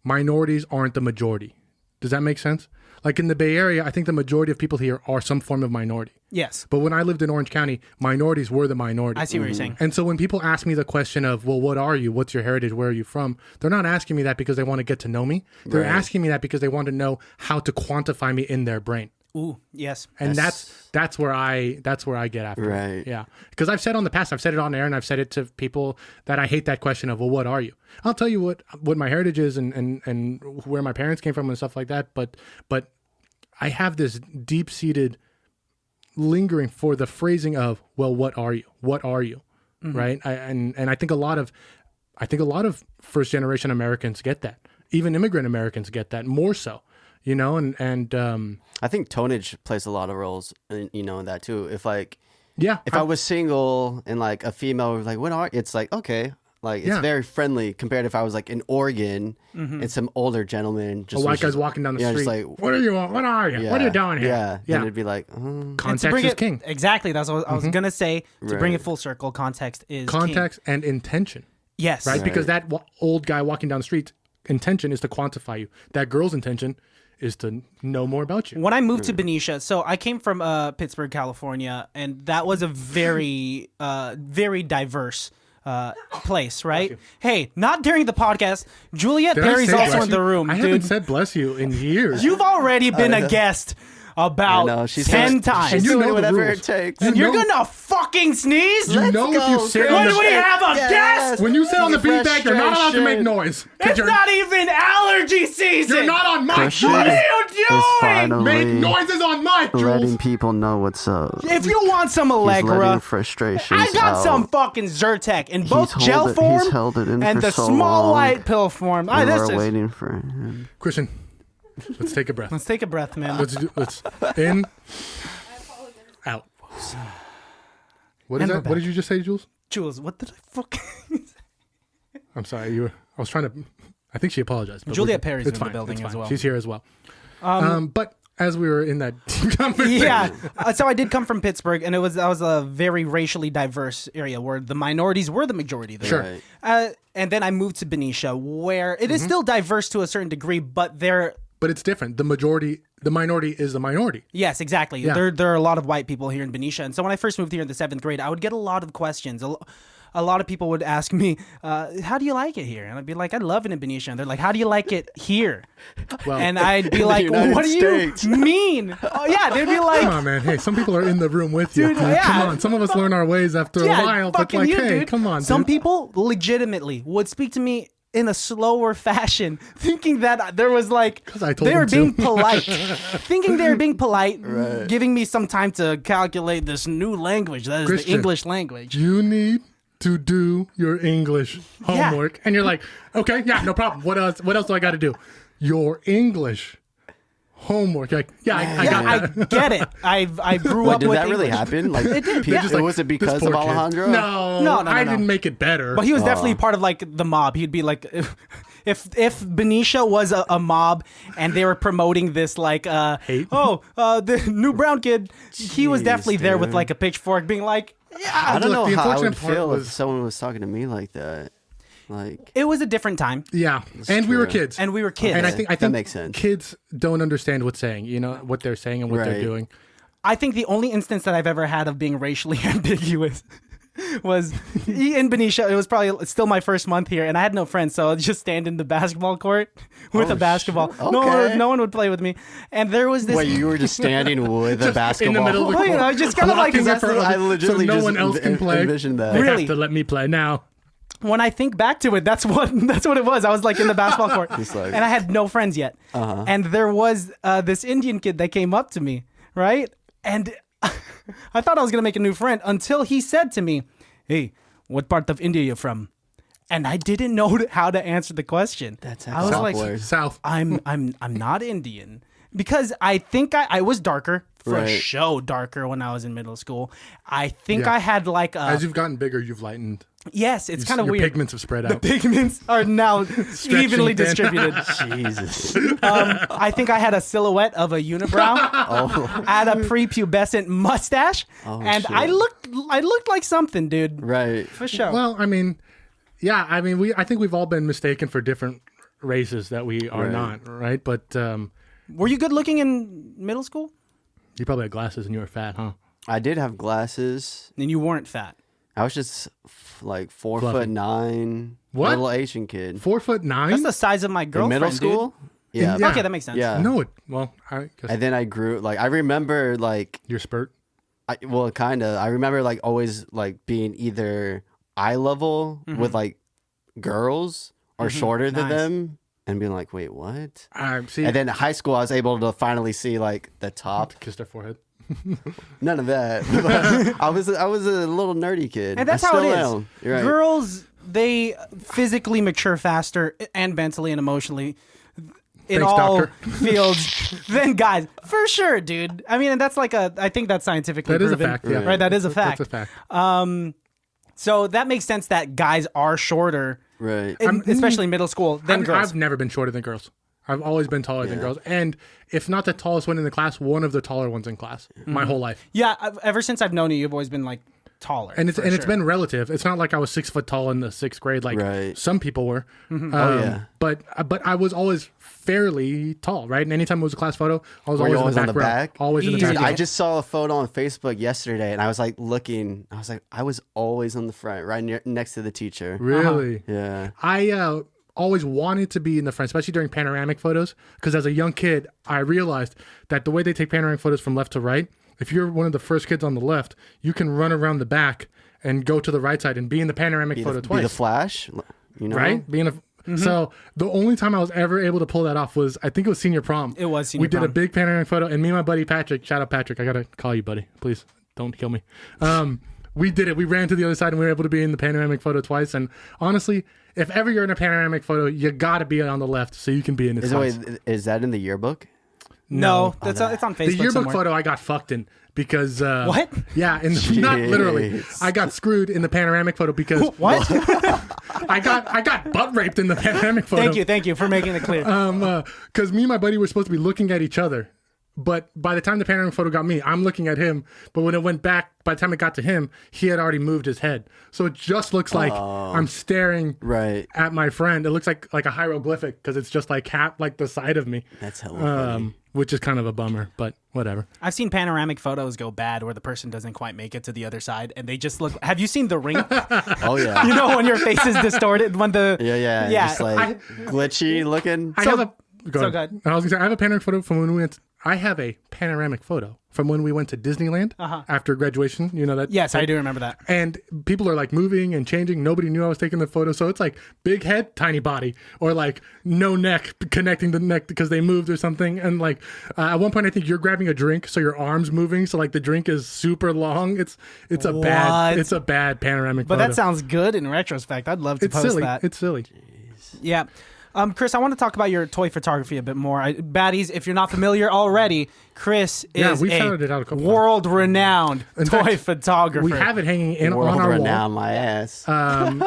Speaker 2: minorities aren't the majority. Does that make sense? Like in the Bay Area, I think the majority of people here are some form of minority.
Speaker 1: Yes,
Speaker 2: But when I lived in Orange County, minorities were the minority.
Speaker 1: I see what you're saying.
Speaker 2: And so when people ask me the question of, well, what are you? What's your heritage? Where are you from? They're not asking me that because they want to get to know me. They're
Speaker 3: Right.
Speaker 2: asking me that because they want to know how to quantify me in their brain.
Speaker 1: Ooh, yes.
Speaker 2: And that's where I get after.
Speaker 3: Right.
Speaker 2: It. Yeah. Because I've said on the past, I've said it on air, and I've said it to people that I hate that question of, well, what are you? I'll tell you what my heritage is and where my parents came from and stuff like that. But I have this deep-seated lingering for the phrasing of, well, what are you? What are you? Right? And I think a lot of first generation Americans get that. Even immigrant Americans get that more so. You know, and
Speaker 3: I think tonnage plays a lot of roles, in that too. If like,
Speaker 2: yeah,
Speaker 3: if I was single and like a female was like, "What are?" It's like, okay, like it's
Speaker 2: Yeah.
Speaker 3: very friendly compared if I was like in Oregon and some older gentleman just
Speaker 2: a white
Speaker 3: was
Speaker 2: guy's
Speaker 3: just-
Speaker 2: walking down the
Speaker 3: yeah,
Speaker 2: street.
Speaker 3: just like,
Speaker 2: What are you? What are you? What are you doing here?
Speaker 3: Yeah,
Speaker 2: yeah.
Speaker 3: then it'd be like,
Speaker 1: And to
Speaker 2: Context
Speaker 1: bring
Speaker 2: is
Speaker 1: it,
Speaker 2: king.
Speaker 1: Exactly. That's what I was gonna say. To bring
Speaker 3: Right.
Speaker 1: it full circle, context is
Speaker 2: Context
Speaker 1: king.
Speaker 2: and intention,
Speaker 1: Yes.
Speaker 2: right? Because that old guy walking down the street, intention is to quantify you. That girl's intention is to know more about you.
Speaker 1: When I moved to Benicia, so I came from Pittsburgh, California, and that was a very, very diverse place, right? Hey, not during the podcast. Juliet
Speaker 2: Did I
Speaker 1: Perry's
Speaker 2: say
Speaker 1: also
Speaker 2: bless
Speaker 1: in
Speaker 2: you?
Speaker 1: the room,
Speaker 2: I haven't
Speaker 1: dude.
Speaker 2: said bless you in years.
Speaker 1: You've already been a guest about
Speaker 3: I know, she's
Speaker 1: 10
Speaker 3: doing-
Speaker 1: times.
Speaker 3: she's
Speaker 2: you
Speaker 3: doing
Speaker 2: know the
Speaker 3: whatever
Speaker 2: rules.
Speaker 3: it takes.
Speaker 2: You
Speaker 1: You're
Speaker 2: know-
Speaker 1: gonna fucking sneeze?
Speaker 2: You know if you sit on
Speaker 1: When
Speaker 2: the
Speaker 1: we have a guest?
Speaker 2: when you sit on the beanbag, you're not allowed to make
Speaker 3: Frustration.
Speaker 2: noise. 'Cause
Speaker 1: It's not even allergy season.
Speaker 2: you're not on mic.
Speaker 3: Christian
Speaker 1: What are you
Speaker 3: is
Speaker 1: doing?
Speaker 3: finally
Speaker 2: Make noises on mic,
Speaker 3: letting
Speaker 2: Jules.
Speaker 3: people know what's up.
Speaker 1: If you want some
Speaker 3: He's letting
Speaker 1: Allegra,
Speaker 3: frustrations
Speaker 1: I got
Speaker 3: out.
Speaker 1: some fucking Zyrtec in both
Speaker 3: held
Speaker 1: gel
Speaker 3: it-
Speaker 1: form
Speaker 3: he's held it in
Speaker 1: and
Speaker 3: for
Speaker 1: the
Speaker 3: so
Speaker 1: small
Speaker 3: long.
Speaker 1: white pill form.
Speaker 3: We
Speaker 1: This
Speaker 3: were
Speaker 1: is.
Speaker 3: waiting for him.
Speaker 2: Christian, let's take a breath.
Speaker 1: Let's take a breath, man.
Speaker 2: Let's in, out. What is
Speaker 1: And we're
Speaker 2: that? What did you just say, Jules?
Speaker 1: Jules, what did I fucking?
Speaker 2: I'm sorry. I was trying to. I think she apologized. but
Speaker 1: Juliet
Speaker 2: we're-
Speaker 1: Perry's
Speaker 2: it's
Speaker 1: in the
Speaker 2: fine,
Speaker 1: building
Speaker 2: it's
Speaker 1: as
Speaker 2: fine.
Speaker 1: well.
Speaker 2: She's here as well. But as we were in that conversation,
Speaker 1: Yeah. So I did come from Pittsburgh, and that was a very racially diverse area where the minorities were the majority there.
Speaker 2: Sure.
Speaker 3: Right.
Speaker 1: And then I moved to Benicia, where it is still diverse to a certain degree, but there.
Speaker 2: but it's different. The minority is the minority.
Speaker 1: Yes, exactly.
Speaker 2: Yeah.
Speaker 1: There are a lot of white people here in Benicia, and so when I first moved here in the 7th grade, I would get a lot of questions. a lot of people would ask me, how do you like it here? And I'd be like, I love it in Benicia. And they're like, how do you like it here?
Speaker 2: Well,
Speaker 1: And I'd be like,
Speaker 3: United
Speaker 1: what do
Speaker 3: States.
Speaker 1: you mean? Oh, yeah, they'd be like,
Speaker 2: come on, man. Hey, some people are in the room with you.
Speaker 1: Dude,
Speaker 2: Like,
Speaker 1: yeah.
Speaker 2: Come on. Some of us learn our ways after a while, but
Speaker 1: fucking
Speaker 2: like,
Speaker 1: you,
Speaker 2: hey,
Speaker 1: dude.
Speaker 2: come on,
Speaker 1: Some
Speaker 2: dude.
Speaker 1: people legitimately would speak to me in a slower fashion, thinking that there was like
Speaker 2: 'Cause I told
Speaker 1: they were
Speaker 2: them
Speaker 1: being
Speaker 2: to.
Speaker 1: polite, thinking they were being polite,
Speaker 3: Right.
Speaker 1: giving me some time to calculate this new language that is
Speaker 2: Christian,
Speaker 1: the English language.
Speaker 2: You need to do your English
Speaker 1: Yeah.
Speaker 2: homework. And you're like, okay, yeah, no problem. What else do I got to do? Your English homework. You're like, yeah, I got
Speaker 1: I
Speaker 2: that.
Speaker 1: get it. I grew
Speaker 3: Wait,
Speaker 1: up
Speaker 3: did
Speaker 1: with
Speaker 3: that really
Speaker 1: English.
Speaker 3: happen? Like,
Speaker 1: It did,
Speaker 3: pe-
Speaker 1: yeah.
Speaker 2: Just like,
Speaker 3: was it
Speaker 2: this
Speaker 3: because
Speaker 2: poor
Speaker 3: of
Speaker 2: kid.
Speaker 3: Alejandro?
Speaker 2: No,
Speaker 1: No,
Speaker 2: I
Speaker 1: no.
Speaker 2: didn't make it better.
Speaker 1: But he was definitely part of like the mob. He'd be like, if Benicia was a mob and they were promoting this like,
Speaker 2: Hate.
Speaker 1: the new brown kid, he was
Speaker 3: Jeez,
Speaker 1: definitely there with
Speaker 3: dude.
Speaker 1: like a pitchfork, being like,
Speaker 3: I don't
Speaker 2: Look,
Speaker 3: know
Speaker 2: the
Speaker 3: how I
Speaker 2: unfortunate
Speaker 3: would
Speaker 2: part
Speaker 3: feel
Speaker 2: was-
Speaker 3: if someone was talking to me like that. Like,
Speaker 1: it was a different time,
Speaker 2: yeah, and we were
Speaker 3: true.
Speaker 2: kids.
Speaker 1: and we were kids.
Speaker 2: And I
Speaker 3: Okay,
Speaker 2: think
Speaker 3: that makes sense.
Speaker 2: kids don't understand what's saying, what they're saying and what they're
Speaker 3: Right.
Speaker 2: doing.
Speaker 1: I think the only instance that I've ever had of being racially ambiguous was in Benicia. It was probably still my first month here, and I had no friends, so I'd just stand in the basketball court with a basketball.
Speaker 3: shit.
Speaker 1: No,
Speaker 3: Okay.
Speaker 1: no one would play with me, and there was this.
Speaker 3: wait, you were just standing with a basketball?
Speaker 2: in the middle of the
Speaker 1: Well, you know, just kind of like
Speaker 2: blocking it for
Speaker 3: I
Speaker 2: other-
Speaker 3: legitimately
Speaker 2: so no
Speaker 3: just
Speaker 2: one else can play.
Speaker 3: envisioned that.
Speaker 2: They
Speaker 1: Really?
Speaker 2: have to let me play now.
Speaker 1: when I think back to it, that's what it was. I was like in the basketball court,
Speaker 3: like-
Speaker 1: and I had no friends yet. And there was this Indian kid that came up to me, right? And I thought I was gonna make a new friend until he said to me, "Hey, what part of India are you from?" And I didn't know how to answer the question.
Speaker 3: That's
Speaker 1: I was like,
Speaker 3: awkward.
Speaker 2: South.
Speaker 1: I'm not Indian because I think I was darker for
Speaker 3: Right.
Speaker 1: show darker when I was in middle school. I think
Speaker 2: Yeah.
Speaker 1: I had like a
Speaker 2: As you've gotten bigger, you've lightened.
Speaker 1: yes, it's kind of
Speaker 2: Your
Speaker 1: weird.
Speaker 2: pigments have spread
Speaker 1: The
Speaker 2: out.
Speaker 1: pigments are now evenly
Speaker 2: thin.
Speaker 1: distributed.
Speaker 3: Jesus.
Speaker 1: I think I had a silhouette of a unibrow.
Speaker 3: Oh,
Speaker 1: I had a prepubescent mustache, and
Speaker 3: shit.
Speaker 1: I looked like something, dude.
Speaker 3: right.
Speaker 1: For sure.
Speaker 2: Well, I mean, I think we've all been mistaken for different races that we are
Speaker 3: Right.
Speaker 2: not, right? But
Speaker 1: Were you good looking in middle school?
Speaker 2: you probably had glasses and you were fat, huh?
Speaker 3: I did have glasses.
Speaker 1: And you weren't fat.
Speaker 3: I was just like 4'9",
Speaker 2: What?
Speaker 3: little Asian kid.
Speaker 2: 4'9"?
Speaker 1: That's the size of my
Speaker 3: In
Speaker 1: girlfriend.
Speaker 3: middle school?
Speaker 1: Dude.
Speaker 3: Yeah.
Speaker 2: Yeah.
Speaker 1: Okay, that makes sense.
Speaker 3: Yeah.
Speaker 2: No, I guess
Speaker 3: And then I grew, like, I remember, like,
Speaker 2: your spurt.
Speaker 3: I remember, like, always, like, being either eye level with, like, girls or shorter than
Speaker 1: Nice.
Speaker 3: them and being like, wait, what?
Speaker 2: See,
Speaker 3: And then in high school, I was able to finally see, like, the top.
Speaker 2: kissed her forehead.
Speaker 3: None of that. But I was a little nerdy kid.
Speaker 1: And that's
Speaker 3: I
Speaker 1: how it
Speaker 3: still
Speaker 1: is.
Speaker 3: am. You're right.
Speaker 1: Girls, they physically mature faster and mentally and emotionally in
Speaker 2: Thanks,
Speaker 1: all
Speaker 2: doctor.
Speaker 1: fields than guys. For sure, dude. I mean, and that's like I think that's scientifically
Speaker 2: That is a
Speaker 1: proven.
Speaker 2: fact, yeah.
Speaker 1: Right, that is a fact.
Speaker 2: That's a fact.
Speaker 1: So that makes sense that guys are shorter,
Speaker 3: Right.
Speaker 1: especially in middle school, than girls.
Speaker 2: I've never been shorter than girls. I've always been taller than girls. And if not the tallest one in the class, one of the taller ones in class my whole life.
Speaker 1: Yeah, ever since I've known you, you've always been like taller.
Speaker 2: And it's
Speaker 1: for
Speaker 2: and it's
Speaker 1: sure.
Speaker 2: been relative. It's not like I was 6 foot tall in the 6th grade like
Speaker 3: Right.
Speaker 2: some people were.
Speaker 3: yeah.
Speaker 2: But I was always fairly tall, right? And anytime it was a class photo, I was
Speaker 3: Were you
Speaker 2: always in
Speaker 3: always
Speaker 2: the
Speaker 3: on
Speaker 2: back
Speaker 3: the
Speaker 2: row.
Speaker 3: back?
Speaker 2: Always in the
Speaker 1: Easy.
Speaker 2: back.
Speaker 3: Dude, I
Speaker 2: row.
Speaker 3: just saw a photo on Facebook yesterday, and I was like looking. I was like, I was always on the front, right next to the teacher.
Speaker 2: Really?
Speaker 3: Yeah.
Speaker 2: I always wanted to be in the front, especially during panoramic photos, because as a young kid, I realized that the way they take panoramic photos from left to right, if you're one of the first kids on the left, you can run around the back and go to the right side and be in the panoramic photo
Speaker 3: Be
Speaker 2: twice.
Speaker 3: the Flash, you know?
Speaker 2: Right? So the only time I was ever able to pull that off was, I think it was senior prom.
Speaker 1: It was senior
Speaker 2: We did a
Speaker 1: prom.
Speaker 2: big panoramic photo, and me and my buddy Patrick, shout out Patrick, I gotta call you buddy, please don't kill me. We did it. We ran to the other side and we were able to be in the panoramic photo twice. And honestly, if ever you're in a panoramic photo, you gotta be on the left so you can be in it twice.
Speaker 3: Is that in the yearbook?
Speaker 1: No, it's on Facebook
Speaker 2: The yearbook
Speaker 1: somewhere.
Speaker 2: photo I got fucked in because
Speaker 1: What?
Speaker 2: Yeah, not literally.
Speaker 3: Jeez.
Speaker 2: I got screwed in the panoramic photo because
Speaker 1: What?
Speaker 2: I got butt raped in the panoramic photo.
Speaker 1: Thank you for making it clear.
Speaker 2: Because me and my buddy were supposed to be looking at each other, But by the time the panoramic photo got me, I'm looking at him. But when it went back, by the time it got to him, he had already moved his head. So it just looks like I'm staring at my friend. It looks like a hieroglyphic because it's just like the side of me.
Speaker 3: That's hella funny.
Speaker 2: Which is kind of a bummer, but whatever.
Speaker 1: I've seen panoramic photos go bad where the person doesn't quite make it to the other side and they just look. Have you seen The Ring?
Speaker 3: Oh yeah.
Speaker 1: You know when your face is distorted when the
Speaker 3: yeah just like glitchy looking.
Speaker 2: Go ahead. I was gonna say I have a panoramic photo from when we went. I have a panoramic photo from when we went to Disneyland after graduation. You know that?
Speaker 1: Yes, I do remember that.
Speaker 2: And people are like moving and changing. Nobody knew I was taking the photo. So it's like big head, tiny body, or like no neck connecting the neck because they moved or something. And like at one point, I think you're grabbing a drink, so your arm's moving. So like the drink is super long. It's a bad panoramic
Speaker 1: but
Speaker 2: photo.
Speaker 1: That sounds good in retrospect. I'd love to post that.
Speaker 2: It's silly.
Speaker 1: Yeah. Chris, I want to talk about your toy photography a bit more. Baddies, if you're not familiar already, Chris is a world-renowned toy photographer.
Speaker 2: We have it hanging on our wall.
Speaker 3: World-renowned, my ass.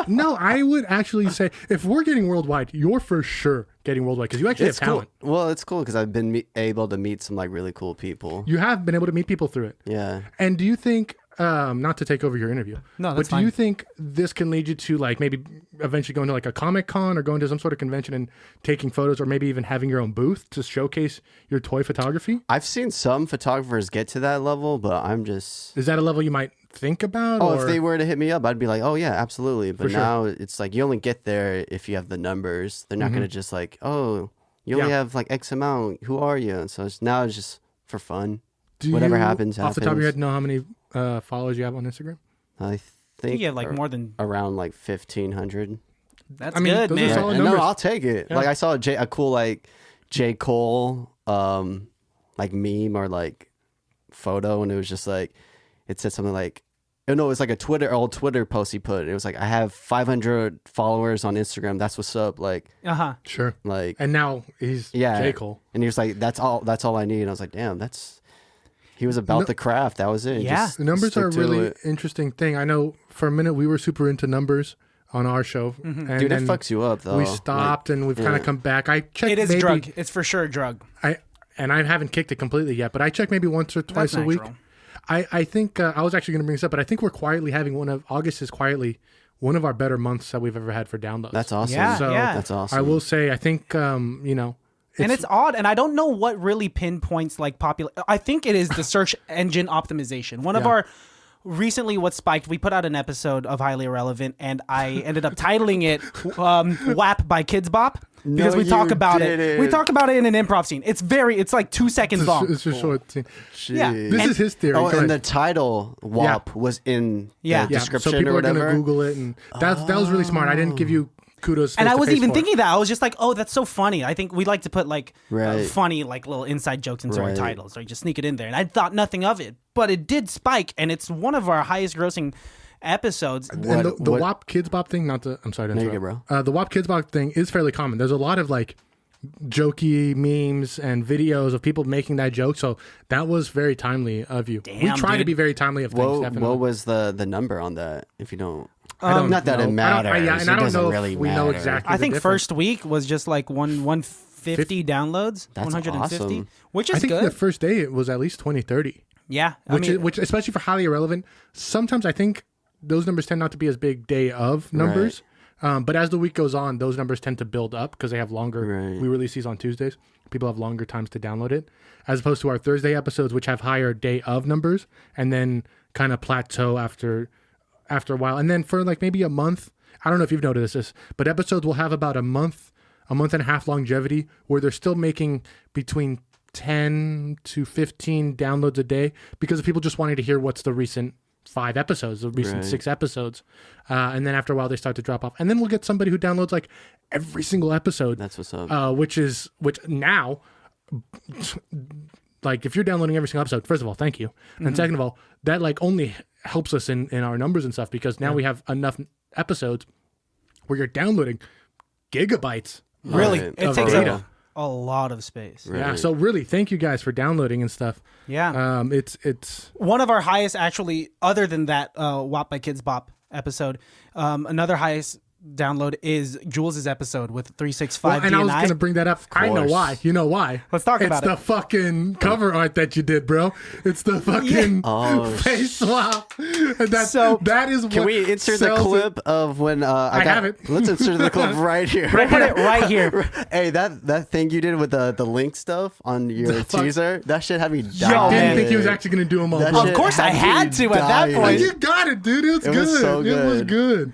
Speaker 2: No, I would actually say if we're getting worldwide, you're for sure getting worldwide because you actually have talent.
Speaker 3: Cool. Well, it's cool because I've been able to meet some like really cool people.
Speaker 2: You have been able to meet people through it.
Speaker 3: Yeah.
Speaker 2: And do you think... not to take over your interview.
Speaker 1: No, that's
Speaker 2: fine. Do you think this can lead you to like maybe eventually going to like a Comic-Con or going to some sort of convention and taking photos or maybe even having your own booth to showcase your toy photography?
Speaker 3: I've seen some photographers get to that level, but I'm just...
Speaker 2: Is that a level you might think about?
Speaker 3: Oh, if they were to hit me up, I'd be like, oh yeah, absolutely. But now it's like you only get there if you have the numbers. They're not going to just like, oh, you only have like X amount. Who are you? And so now it's just for fun. Whatever happens,
Speaker 2: off the top of your head, know how many followers you have on Instagram?
Speaker 3: I think
Speaker 1: you have like more than
Speaker 3: around like 1,500.
Speaker 1: That's good, man.
Speaker 3: No, I'll take it. Yeah. Like I saw a cool like J. Cole like meme or like photo, and it was just like it said something like, oh no, it was like a old Twitter post he put. It was like, I have 500 followers on Instagram. That's what's up. Like,
Speaker 2: sure.
Speaker 3: Like,
Speaker 2: and now he's J. Cole,
Speaker 3: and he was like, that's all I need. And I was like, damn, he was about the craft. That was it.
Speaker 1: Yeah.
Speaker 2: The numbers are a really interesting thing. I know for a minute we were super into numbers on our show.
Speaker 3: Mm-hmm. And dude, it fucks you up, though.
Speaker 2: We stopped and we've kind of come back. I checked.
Speaker 1: It is a drug. It's for sure a drug.
Speaker 2: I haven't kicked it completely yet, but I check maybe once or twice a week. I think I was actually going to bring this up, but I think we're quietly having August is quietly one of our better months that we've ever had for downloads.
Speaker 3: That's awesome.
Speaker 1: Yeah,
Speaker 3: so that's awesome.
Speaker 2: I will say, I think,
Speaker 1: and it's odd, and I don't know what really pinpoints like popular. I think it is the search engine optimization. One of our recently what spiked. We put out an episode of Highly Irrelevant, and I ended up titling it "WAP" by Kids Bop because we talk about it. We talk about it in an improv scene. It's like 2 seconds long.
Speaker 2: It's a short scene.
Speaker 1: Yeah,
Speaker 2: this is his theory.
Speaker 3: Oh, and the title "WAP" was in the description
Speaker 2: so people
Speaker 3: or whatever.
Speaker 2: Are gonna Google it, and that was really smart. I didn't give you kudos.
Speaker 1: And I was even thinking that. I was just like, oh, that's so funny. I think we like to put like funny like little inside jokes into our titles, or you just sneak it in there. And I thought nothing of it, but it did spike, and it's one of our highest grossing episodes.
Speaker 2: And the WAP Kids Bop thing, I'm sorry to interrupt. The WAP Kids Bop thing is fairly common. There's a lot of like jokey memes and videos of people making that joke, so that was very timely of you. We try to be very timely of things.
Speaker 3: What was the number on that, if you don't?
Speaker 2: Not
Speaker 3: that it matters.
Speaker 2: And I don't know if we know exactly.
Speaker 1: I think first week was just like 150 downloads.
Speaker 3: That's
Speaker 1: 150,
Speaker 3: awesome.
Speaker 1: which is
Speaker 2: I think
Speaker 1: good.
Speaker 2: The first day it was at least 20, 30.
Speaker 1: Yeah,
Speaker 2: which especially for Highly Irrelevant. Sometimes I think those numbers tend not to be as big day of numbers. But as the week goes on, those numbers tend to build up because they have longer. We release these on Tuesdays. People have longer times to download it, as opposed to our Thursday episodes, which have higher day of numbers and then kind of plateau after a while. And then for like maybe a month, I don't know if you've noticed this, but episodes will have about a month and a half longevity where they're still making between 10 to 15 downloads a day because of people just wanting to hear what's the recent 5 episodes, the recent 6 episodes. And then after a while they start to drop off. And then we'll get somebody who downloads like every single episode.
Speaker 3: That's what's up.
Speaker 2: Which now, like if you're downloading every single episode, first of all, thank you. And second of all, that like only helps us in our numbers and stuff because now we have enough episodes where you're downloading gigabytes.
Speaker 1: Really? It takes up a lot of space.
Speaker 2: Yeah. So really, thank you guys for downloading and stuff.
Speaker 1: Yeah.
Speaker 2: It's
Speaker 1: one of our highest actually, other than that WAP by Kids Bop episode. Another highest download is Jules' episode with 365
Speaker 2: and I was
Speaker 1: DNI.
Speaker 2: going to bring that up. I know why. You know why?
Speaker 1: Let's talk about it.
Speaker 2: It's the fucking cover art that you did, bro. It's the fucking face swap. That is what
Speaker 3: Can we insert the clip of when I
Speaker 2: have it.
Speaker 3: Let's insert the clip right here.
Speaker 1: We'll put it right here.
Speaker 3: Hey, that thing you did with the link stuff on your teaser, that shit had me dying.
Speaker 2: I didn't think he was actually going to do them all.
Speaker 3: That
Speaker 1: Of course I had to at that point.
Speaker 2: You got it, dude. It was good.
Speaker 3: Was so good.
Speaker 2: It was good.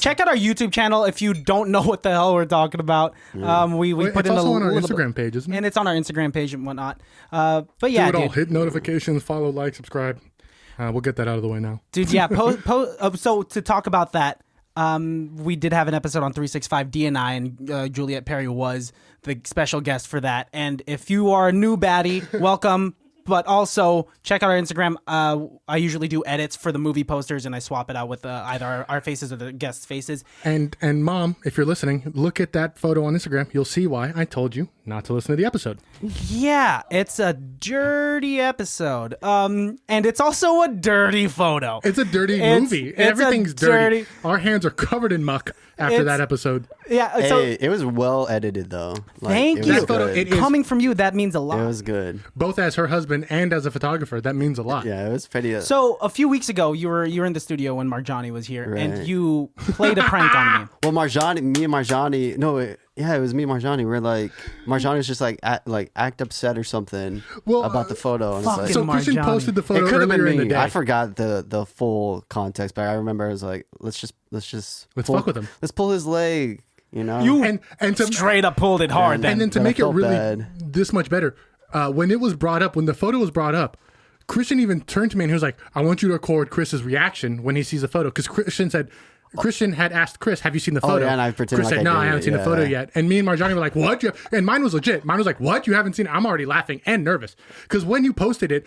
Speaker 1: Check out our YouTube channel if you don't know what the hell we're talking about. We put
Speaker 2: it's
Speaker 1: in
Speaker 2: also
Speaker 1: a
Speaker 2: on our
Speaker 1: little
Speaker 2: Instagram page, isn't it?
Speaker 1: and it's on our Instagram page and whatnot. But yeah,
Speaker 2: do it all.
Speaker 1: dude.
Speaker 2: Hit notifications, follow, like, subscribe. We'll get that out of the way now.
Speaker 1: Dude, yeah. So to talk about that, we did have an episode on 365 DNI, and Juliet Perry was the special guest for that. And if you are a new baddie, welcome. But also check out our Instagram. I usually do edits for the movie posters, and I swap it out with either our faces or the guests' faces.
Speaker 2: And Mom, if you're listening, look at that photo on Instagram. You'll see why I told you not to listen to the episode.
Speaker 1: Yeah, it's a dirty episode. And it's also a dirty photo.
Speaker 2: It's a dirty movie. Everything's dirty. Our hands are covered in muck after that episode.
Speaker 1: Yeah, so
Speaker 3: Hey, it was well edited though.
Speaker 1: Thank
Speaker 3: it
Speaker 1: you.
Speaker 3: was
Speaker 2: That photo,
Speaker 3: good.
Speaker 2: it is-
Speaker 1: coming from you, that means a lot.
Speaker 3: It was good.
Speaker 2: Both as her husband and as a photographer, that means a lot.
Speaker 3: Yeah, it was pretty.
Speaker 1: So a few weeks ago, you were in the studio when Marjonni was here, and
Speaker 3: Right.
Speaker 1: you played a prank on me.
Speaker 3: Well, me and Marjonni. No, it was me and Marjonni. We're like, Marjonni was just like act upset or something about the photo. And it's like,
Speaker 2: So Christian
Speaker 1: Marjonni.
Speaker 2: posted the
Speaker 3: it
Speaker 2: photo
Speaker 3: could have been
Speaker 2: earlier in the
Speaker 3: me.
Speaker 2: day.
Speaker 3: I forgot the full context, but I remember I was like, let's
Speaker 2: fuck with him.
Speaker 3: Let's pull his leg. You know,
Speaker 2: and to
Speaker 1: Straight up pulled it hard.
Speaker 2: and then to
Speaker 3: But I
Speaker 2: make it
Speaker 3: felt
Speaker 2: really
Speaker 3: bad.
Speaker 2: this much better, when it was brought up, when the photo was brought up, Christian even turned to me and he was like, "I want you to record Chris's reaction when he sees the photo," because Christian had asked Chris, "Have you seen the photo?"
Speaker 3: yeah, and I pretended
Speaker 2: Chris
Speaker 3: like
Speaker 2: said,
Speaker 3: I
Speaker 2: "No, I
Speaker 3: didn't."
Speaker 2: haven't seen the
Speaker 3: Yeah.
Speaker 2: photo yet." And me and Marjonni were like, "What?" And mine was legit. Mine was like, "What? You haven't seen it?" I'm already laughing and nervous because when you posted it,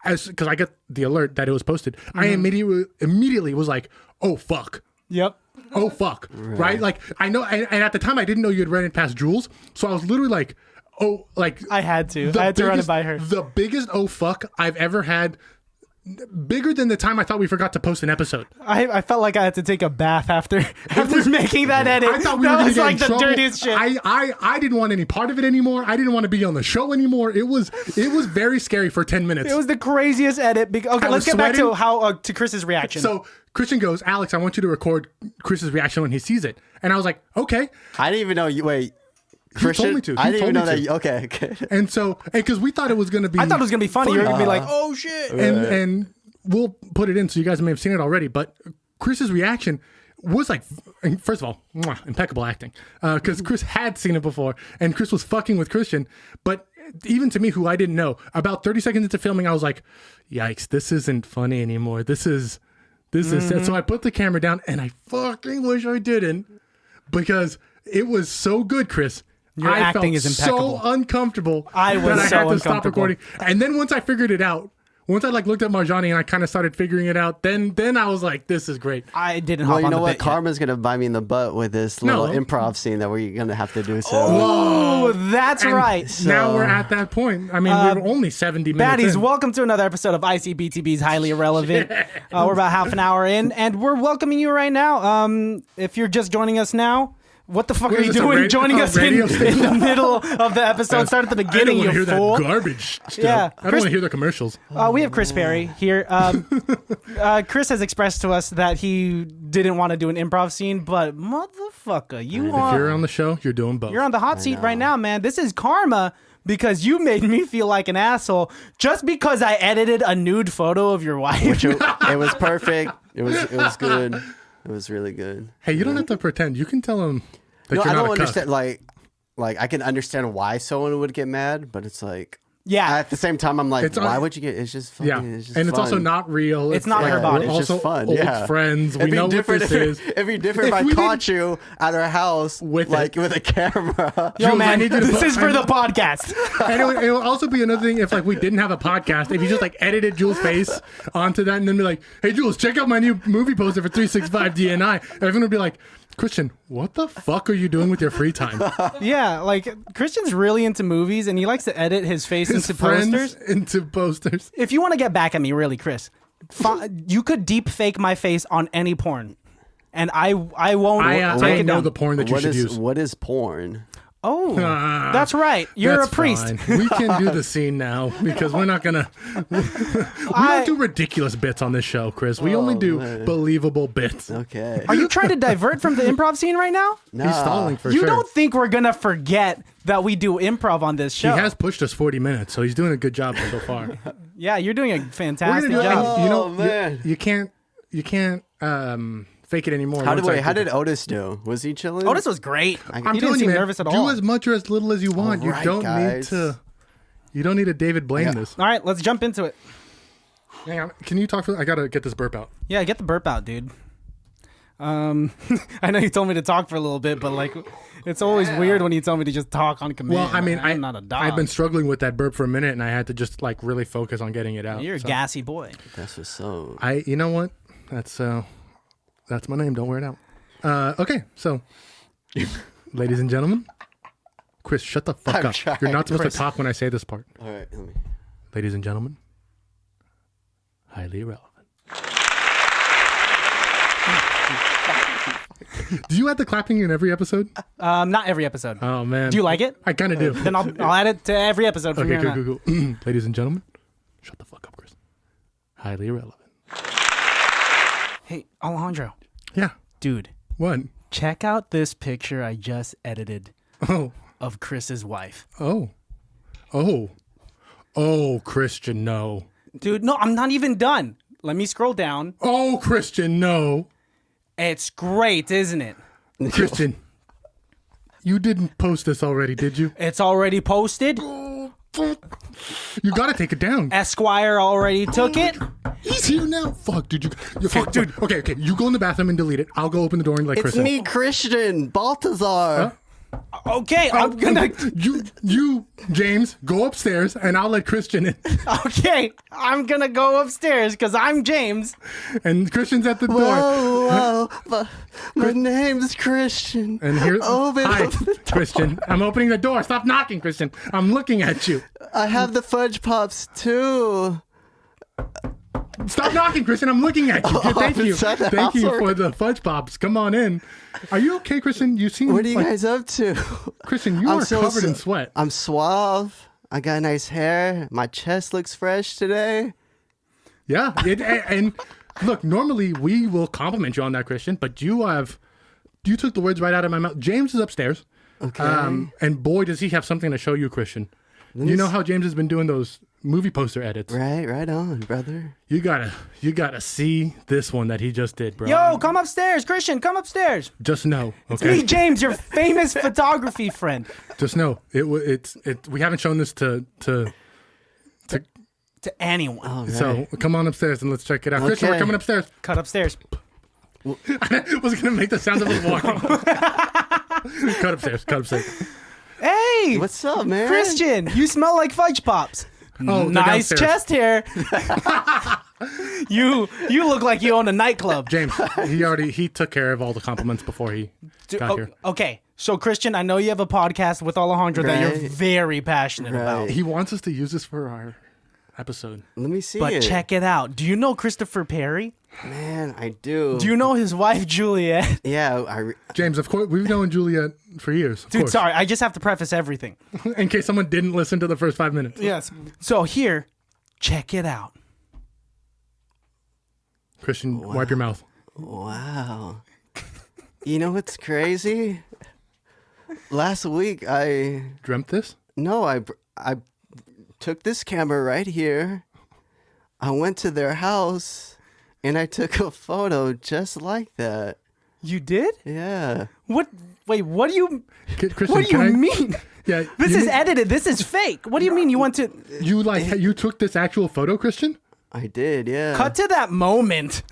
Speaker 2: because I get the alert that it was posted, I immediately was like, "Oh fuck."
Speaker 1: Yep.
Speaker 2: Oh fuck, right? Like I know, and at the time I didn't know you had ran it past Jules, so I was literally like, oh, like
Speaker 1: I had to run it by her.
Speaker 2: The biggest oh fuck I've ever had, bigger than the time I thought we forgot to post an episode.
Speaker 1: I felt like I had to take a bath after making that edit.
Speaker 2: I thought we were
Speaker 1: That
Speaker 2: going to
Speaker 1: was
Speaker 2: get
Speaker 1: like
Speaker 2: in
Speaker 1: the
Speaker 2: trouble.
Speaker 1: dirtiest shit.
Speaker 2: I didn't want any part of it anymore. I didn't want to be on the show anymore. It was very scary for 10 minutes.
Speaker 1: It was the craziest edit. Okay, let's get back to to Chris's reaction.
Speaker 2: So Christian goes, "Alex, I want you to record Chris's reaction when he sees it." And I was like, "Okay."
Speaker 3: I didn't even know you. Wait, Christian,
Speaker 2: told me to. He
Speaker 3: I didn't even
Speaker 2: told
Speaker 3: know
Speaker 2: me
Speaker 3: that.
Speaker 2: to.
Speaker 3: Okay.
Speaker 2: And so, because we thought it was going to be,
Speaker 1: I thought it was gonna be funny. You're gonna be like, "Oh shit!"
Speaker 2: and we'll put it in so you guys may have seen it already. But Chris's reaction was like, first of all, impeccable acting, because Chris had seen it before, and Chris was fucking with Christian. But even to me, who I didn't know, about 30 seconds into filming, I was like, "Yikes, this isn't funny anymore. This is." So I put the camera down, and I fucking wish I didn't, because it was so good, Chris.
Speaker 1: Your
Speaker 2: I
Speaker 1: acting
Speaker 2: felt
Speaker 1: is impeccable.
Speaker 2: so uncomfortable
Speaker 1: I was
Speaker 2: that I
Speaker 1: so
Speaker 2: had to stop
Speaker 1: uncomfortable.
Speaker 2: recording. And then once I figured it out, once I looked at Marjonni and I kind of started figuring it out, then I was like, "This is great."
Speaker 1: I didn't
Speaker 3: Well,
Speaker 1: hop
Speaker 3: you
Speaker 1: on
Speaker 3: know
Speaker 1: the
Speaker 3: what?
Speaker 1: bit yet.
Speaker 3: Karma's gonna bite me in the butt with this little
Speaker 2: No.
Speaker 3: improv scene that we're gonna have to do. So
Speaker 1: Oh, that's
Speaker 2: And
Speaker 1: right.
Speaker 2: Now we're at that point. I mean, we're only 70 minutes
Speaker 1: Baddies,
Speaker 2: in.
Speaker 1: welcome to another episode of ICBTB's Highly Irrelevant. We're about half an hour in, and we're welcoming you right now. If you're just joining us now, what the fuck
Speaker 2: What
Speaker 1: are
Speaker 2: is
Speaker 1: you
Speaker 2: this, a
Speaker 1: doing
Speaker 2: radio-
Speaker 1: joining
Speaker 2: a
Speaker 1: us in
Speaker 2: radio station?
Speaker 1: the middle of the episode? Start at the
Speaker 2: I don't
Speaker 1: beginning,
Speaker 2: want to
Speaker 1: you
Speaker 2: hear
Speaker 1: fool.
Speaker 2: that garbage stuff.
Speaker 1: Yeah.
Speaker 2: I don't want to hear the commercials.
Speaker 1: We have Chris Perry here. Chris has expressed to us that he didn't want to do an improv scene, but motherfucker,
Speaker 2: If you're on the show, you're doing both.
Speaker 1: you're on the hot seat right now, man. This is karma because you made me feel like an asshole just because I edited a nude photo of your wife.
Speaker 3: it was perfect. It was good. It was really good.
Speaker 2: Hey, you don't have to pretend. You can tell them that
Speaker 3: No,
Speaker 2: you're
Speaker 3: I
Speaker 2: not
Speaker 3: don't
Speaker 2: a cuck.
Speaker 3: understand. Like I can understand why someone would get mad, but it's like
Speaker 1: Yeah.
Speaker 3: at the same time I'm like,
Speaker 2: It's
Speaker 3: why
Speaker 2: on-
Speaker 3: would you get? It's just fucking,
Speaker 2: Yeah,
Speaker 3: It's just
Speaker 2: and it's
Speaker 3: fun.
Speaker 2: also not real.
Speaker 1: It's not her body.
Speaker 2: We're
Speaker 3: It's just
Speaker 2: also
Speaker 3: fun.
Speaker 2: old
Speaker 3: Yeah.
Speaker 2: friends. We
Speaker 3: It'd be
Speaker 2: know what
Speaker 3: different
Speaker 2: this
Speaker 3: if
Speaker 2: is.
Speaker 3: It'd be different
Speaker 2: If
Speaker 3: if
Speaker 2: we
Speaker 3: I caught you at our house
Speaker 2: With
Speaker 3: with a camera.
Speaker 1: Yo,
Speaker 2: Jules, I
Speaker 1: man,
Speaker 2: need you to
Speaker 1: this
Speaker 2: put-
Speaker 1: is for the podcast.
Speaker 2: And it would also be another thing if like we didn't have a podcast. If you just like edited Jules' face onto that and then be like, "Hey Jules, check out my new movie poster for 365 DNI." Everyone would be like, "Christian, what the fuck are you doing with your free time?"
Speaker 1: Yeah, like Christian's really into movies and he likes to edit his face
Speaker 2: His
Speaker 1: into
Speaker 2: friends
Speaker 1: posters.
Speaker 2: into posters.
Speaker 1: If you want to get back at me, really, Chris, you could deep fake my face on any porn. and I won't take
Speaker 2: I
Speaker 1: it
Speaker 2: know
Speaker 1: down.
Speaker 2: the porn that you should use.
Speaker 3: What is porn?
Speaker 1: Oh, that's right. You're
Speaker 2: That's
Speaker 1: a priest.
Speaker 2: fine. We can do the scene now because we're not gonna. We don't do ridiculous bits on this show, Chris. We only do believable bits.
Speaker 3: Okay.
Speaker 1: Are you trying to divert from the improv scene right now?
Speaker 3: Nah.
Speaker 2: He's stalling for
Speaker 1: You
Speaker 2: sure.
Speaker 1: don't think we're gonna forget that we do improv on this show?
Speaker 2: He has pushed us 40 minutes, so he's doing a good job so far.
Speaker 1: Yeah, you're doing a
Speaker 2: We're
Speaker 1: fantastic
Speaker 2: gonna do
Speaker 1: job.
Speaker 2: it. You know,
Speaker 3: Oh, man.
Speaker 2: you can't fake it anymore.
Speaker 3: How
Speaker 2: once I
Speaker 3: did
Speaker 2: did it.
Speaker 3: Otis do? Was he chilling?
Speaker 1: Otis was great.
Speaker 2: I'm
Speaker 1: He didn't
Speaker 2: telling you,
Speaker 1: seem
Speaker 2: man,
Speaker 1: nervous at
Speaker 2: do
Speaker 1: all.
Speaker 2: as much or as little as you want.
Speaker 3: All right,
Speaker 2: you don't
Speaker 3: guys.
Speaker 2: need to. You don't need to David Blaine
Speaker 3: Yeah.
Speaker 2: this.
Speaker 1: All right, let's jump into it.
Speaker 2: Hang on. Can you talk for? I gotta get this burp out.
Speaker 1: Yeah, get the burp out, dude. I know you told me to talk for a little bit, but like, it's always weird when you tell me to just talk on command.
Speaker 2: Well, I mean,
Speaker 1: I'm not a dog.
Speaker 2: I've been struggling with that burp for a minute, and I had to just like really focus on getting it out.
Speaker 1: You're a
Speaker 2: So
Speaker 1: gassy boy.
Speaker 3: That's what's so.
Speaker 2: You know what? That's my name. Don't wear it out. Okay, so, ladies and gentlemen, Chris, shut the fuck
Speaker 3: I'm
Speaker 2: up.
Speaker 3: trying,
Speaker 2: You're not supposed
Speaker 1: Chris.
Speaker 2: to talk when I say this part.
Speaker 3: All right. Let me.
Speaker 2: Ladies and gentlemen, highly irrelevant. Do you add the clapping in every episode?
Speaker 1: Not every episode.
Speaker 2: Oh man,
Speaker 1: Do you like it?
Speaker 2: I kind of do.
Speaker 1: Then I'll add it to every episode from
Speaker 2: Okay,
Speaker 1: here on
Speaker 2: cool,
Speaker 1: out.
Speaker 2: cool, cool. Ladies and gentlemen, shut the fuck up, Chris. Highly irrelevant.
Speaker 1: Hey, Alejandro,
Speaker 2: Yeah.
Speaker 1: dude,
Speaker 2: What?
Speaker 1: check out this picture I just edited
Speaker 2: Oh.
Speaker 1: of Chris's wife.
Speaker 2: Oh. Oh. Oh, Christian, no.
Speaker 1: Dude, no, I'm not even done. Let me scroll down.
Speaker 2: Oh, Christian, no.
Speaker 1: It's great, isn't it?
Speaker 2: Christian, you didn't post this already, did you?
Speaker 1: It's already posted.
Speaker 2: You gotta take it down.
Speaker 1: Esquire already took it.
Speaker 2: He's here now. Fuck, dude. Fuck, dude. Okay. You go in the bathroom and delete it. I'll go open the door and let
Speaker 3: It's
Speaker 2: Chris in.
Speaker 3: me, Christian Baltazar.
Speaker 1: Okay, I'm gonna.
Speaker 2: You, James, go upstairs and I'll let Christian in.
Speaker 1: Okay, I'm gonna go upstairs because I'm James.
Speaker 2: And Christian's at the door.
Speaker 3: Whoa. My name's Christian.
Speaker 2: And here,
Speaker 3: Open
Speaker 2: hi,
Speaker 3: up.
Speaker 2: Christian. I'm opening the door. Stop knocking, Christian. I'm looking at you.
Speaker 3: I have the fudge pops too.
Speaker 2: Stop knocking, Christian. I'm looking at you. Thank you.
Speaker 3: inside the
Speaker 2: Thank
Speaker 3: house
Speaker 2: you
Speaker 3: already?
Speaker 2: for the fudge pops. Come on in. Are you okay, Christian? You seem
Speaker 3: What are you
Speaker 2: like,
Speaker 3: guys up to?
Speaker 2: Christian, you
Speaker 3: I'm
Speaker 2: are
Speaker 3: so-
Speaker 2: covered in sweat.
Speaker 3: I'm suave. I got nice hair. My chest looks fresh today.
Speaker 2: Yeah. And look, normally we will compliment you on that, Christian, but you took the words right out of my mouth. James is upstairs.
Speaker 3: Okay.
Speaker 2: And boy, does he have something to show you, Christian. You know how James has been doing those movie poster edits.
Speaker 3: Right on, brother.
Speaker 2: You gotta see this one that he just did, bro.
Speaker 1: Yo, come upstairs, Christian. Come upstairs.
Speaker 2: Just know,
Speaker 1: Me,
Speaker 2: okay?
Speaker 1: James, your famous photography friend.
Speaker 2: Just know we haven't shown this to
Speaker 1: To anyone.
Speaker 3: All right.
Speaker 2: so come on upstairs and let's check it out. Christian, we're
Speaker 3: Okay.
Speaker 2: coming upstairs.
Speaker 1: Cut upstairs.
Speaker 2: I was gonna make the sound of us walking. Cut upstairs.
Speaker 1: Hey,
Speaker 3: What's up, man?
Speaker 1: Christian, you smell like fudge pops.
Speaker 2: Oh, they're
Speaker 1: Nice
Speaker 2: downstairs.
Speaker 1: chest hair. You look like you own a nightclub.
Speaker 2: James, he took care of all the compliments before he got here.
Speaker 1: Okay, so Christian, I know you have a podcast with Alejandro that you're
Speaker 3: Right.
Speaker 1: very passionate about.
Speaker 3: Right.
Speaker 2: He wants us to use this for our episode.
Speaker 3: Let me see
Speaker 1: But
Speaker 3: it.
Speaker 1: check it out. Do you know Christopher Perry?
Speaker 3: Man, I do.
Speaker 1: Do you know his wife Juliet?
Speaker 3: Yeah,
Speaker 2: James, of course, we've known Juliet for years. Of
Speaker 1: Dude,
Speaker 2: course.
Speaker 1: sorry, I just have to preface everything.
Speaker 2: In case someone didn't listen to the first 5 minutes.
Speaker 1: Yes. So here, check it out.
Speaker 2: Christian, wipe your mouth.
Speaker 3: Wow. You know what's crazy? Last week I
Speaker 2: Dreamt this?
Speaker 3: took this camera right here. I went to their house and I took a photo just like that.
Speaker 1: You did?
Speaker 3: Yeah.
Speaker 1: What? Wait, what do you?
Speaker 2: Christian,
Speaker 1: What do you
Speaker 2: can I-
Speaker 1: mean?
Speaker 2: Yeah,
Speaker 1: This
Speaker 2: you
Speaker 1: is
Speaker 2: mean-
Speaker 1: edited. This is fake. What do you mean you went to
Speaker 2: you took this actual photo, Christian?
Speaker 3: I did, yeah.
Speaker 1: cut to that moment?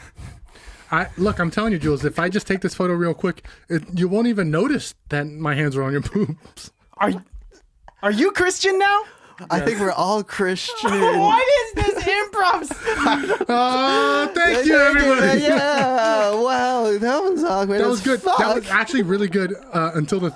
Speaker 2: Look, I'm telling you, Jules, if I just take this photo real quick, you won't even notice that my hands are on your boobs.
Speaker 1: Are you Christian now?
Speaker 3: I think we're all Christian.
Speaker 1: What is this improv?
Speaker 2: Oh, thank you, everybody.
Speaker 3: Yeah. Wow, that was awkward.
Speaker 2: That was good.
Speaker 3: Fuck.
Speaker 2: That was actually really good until the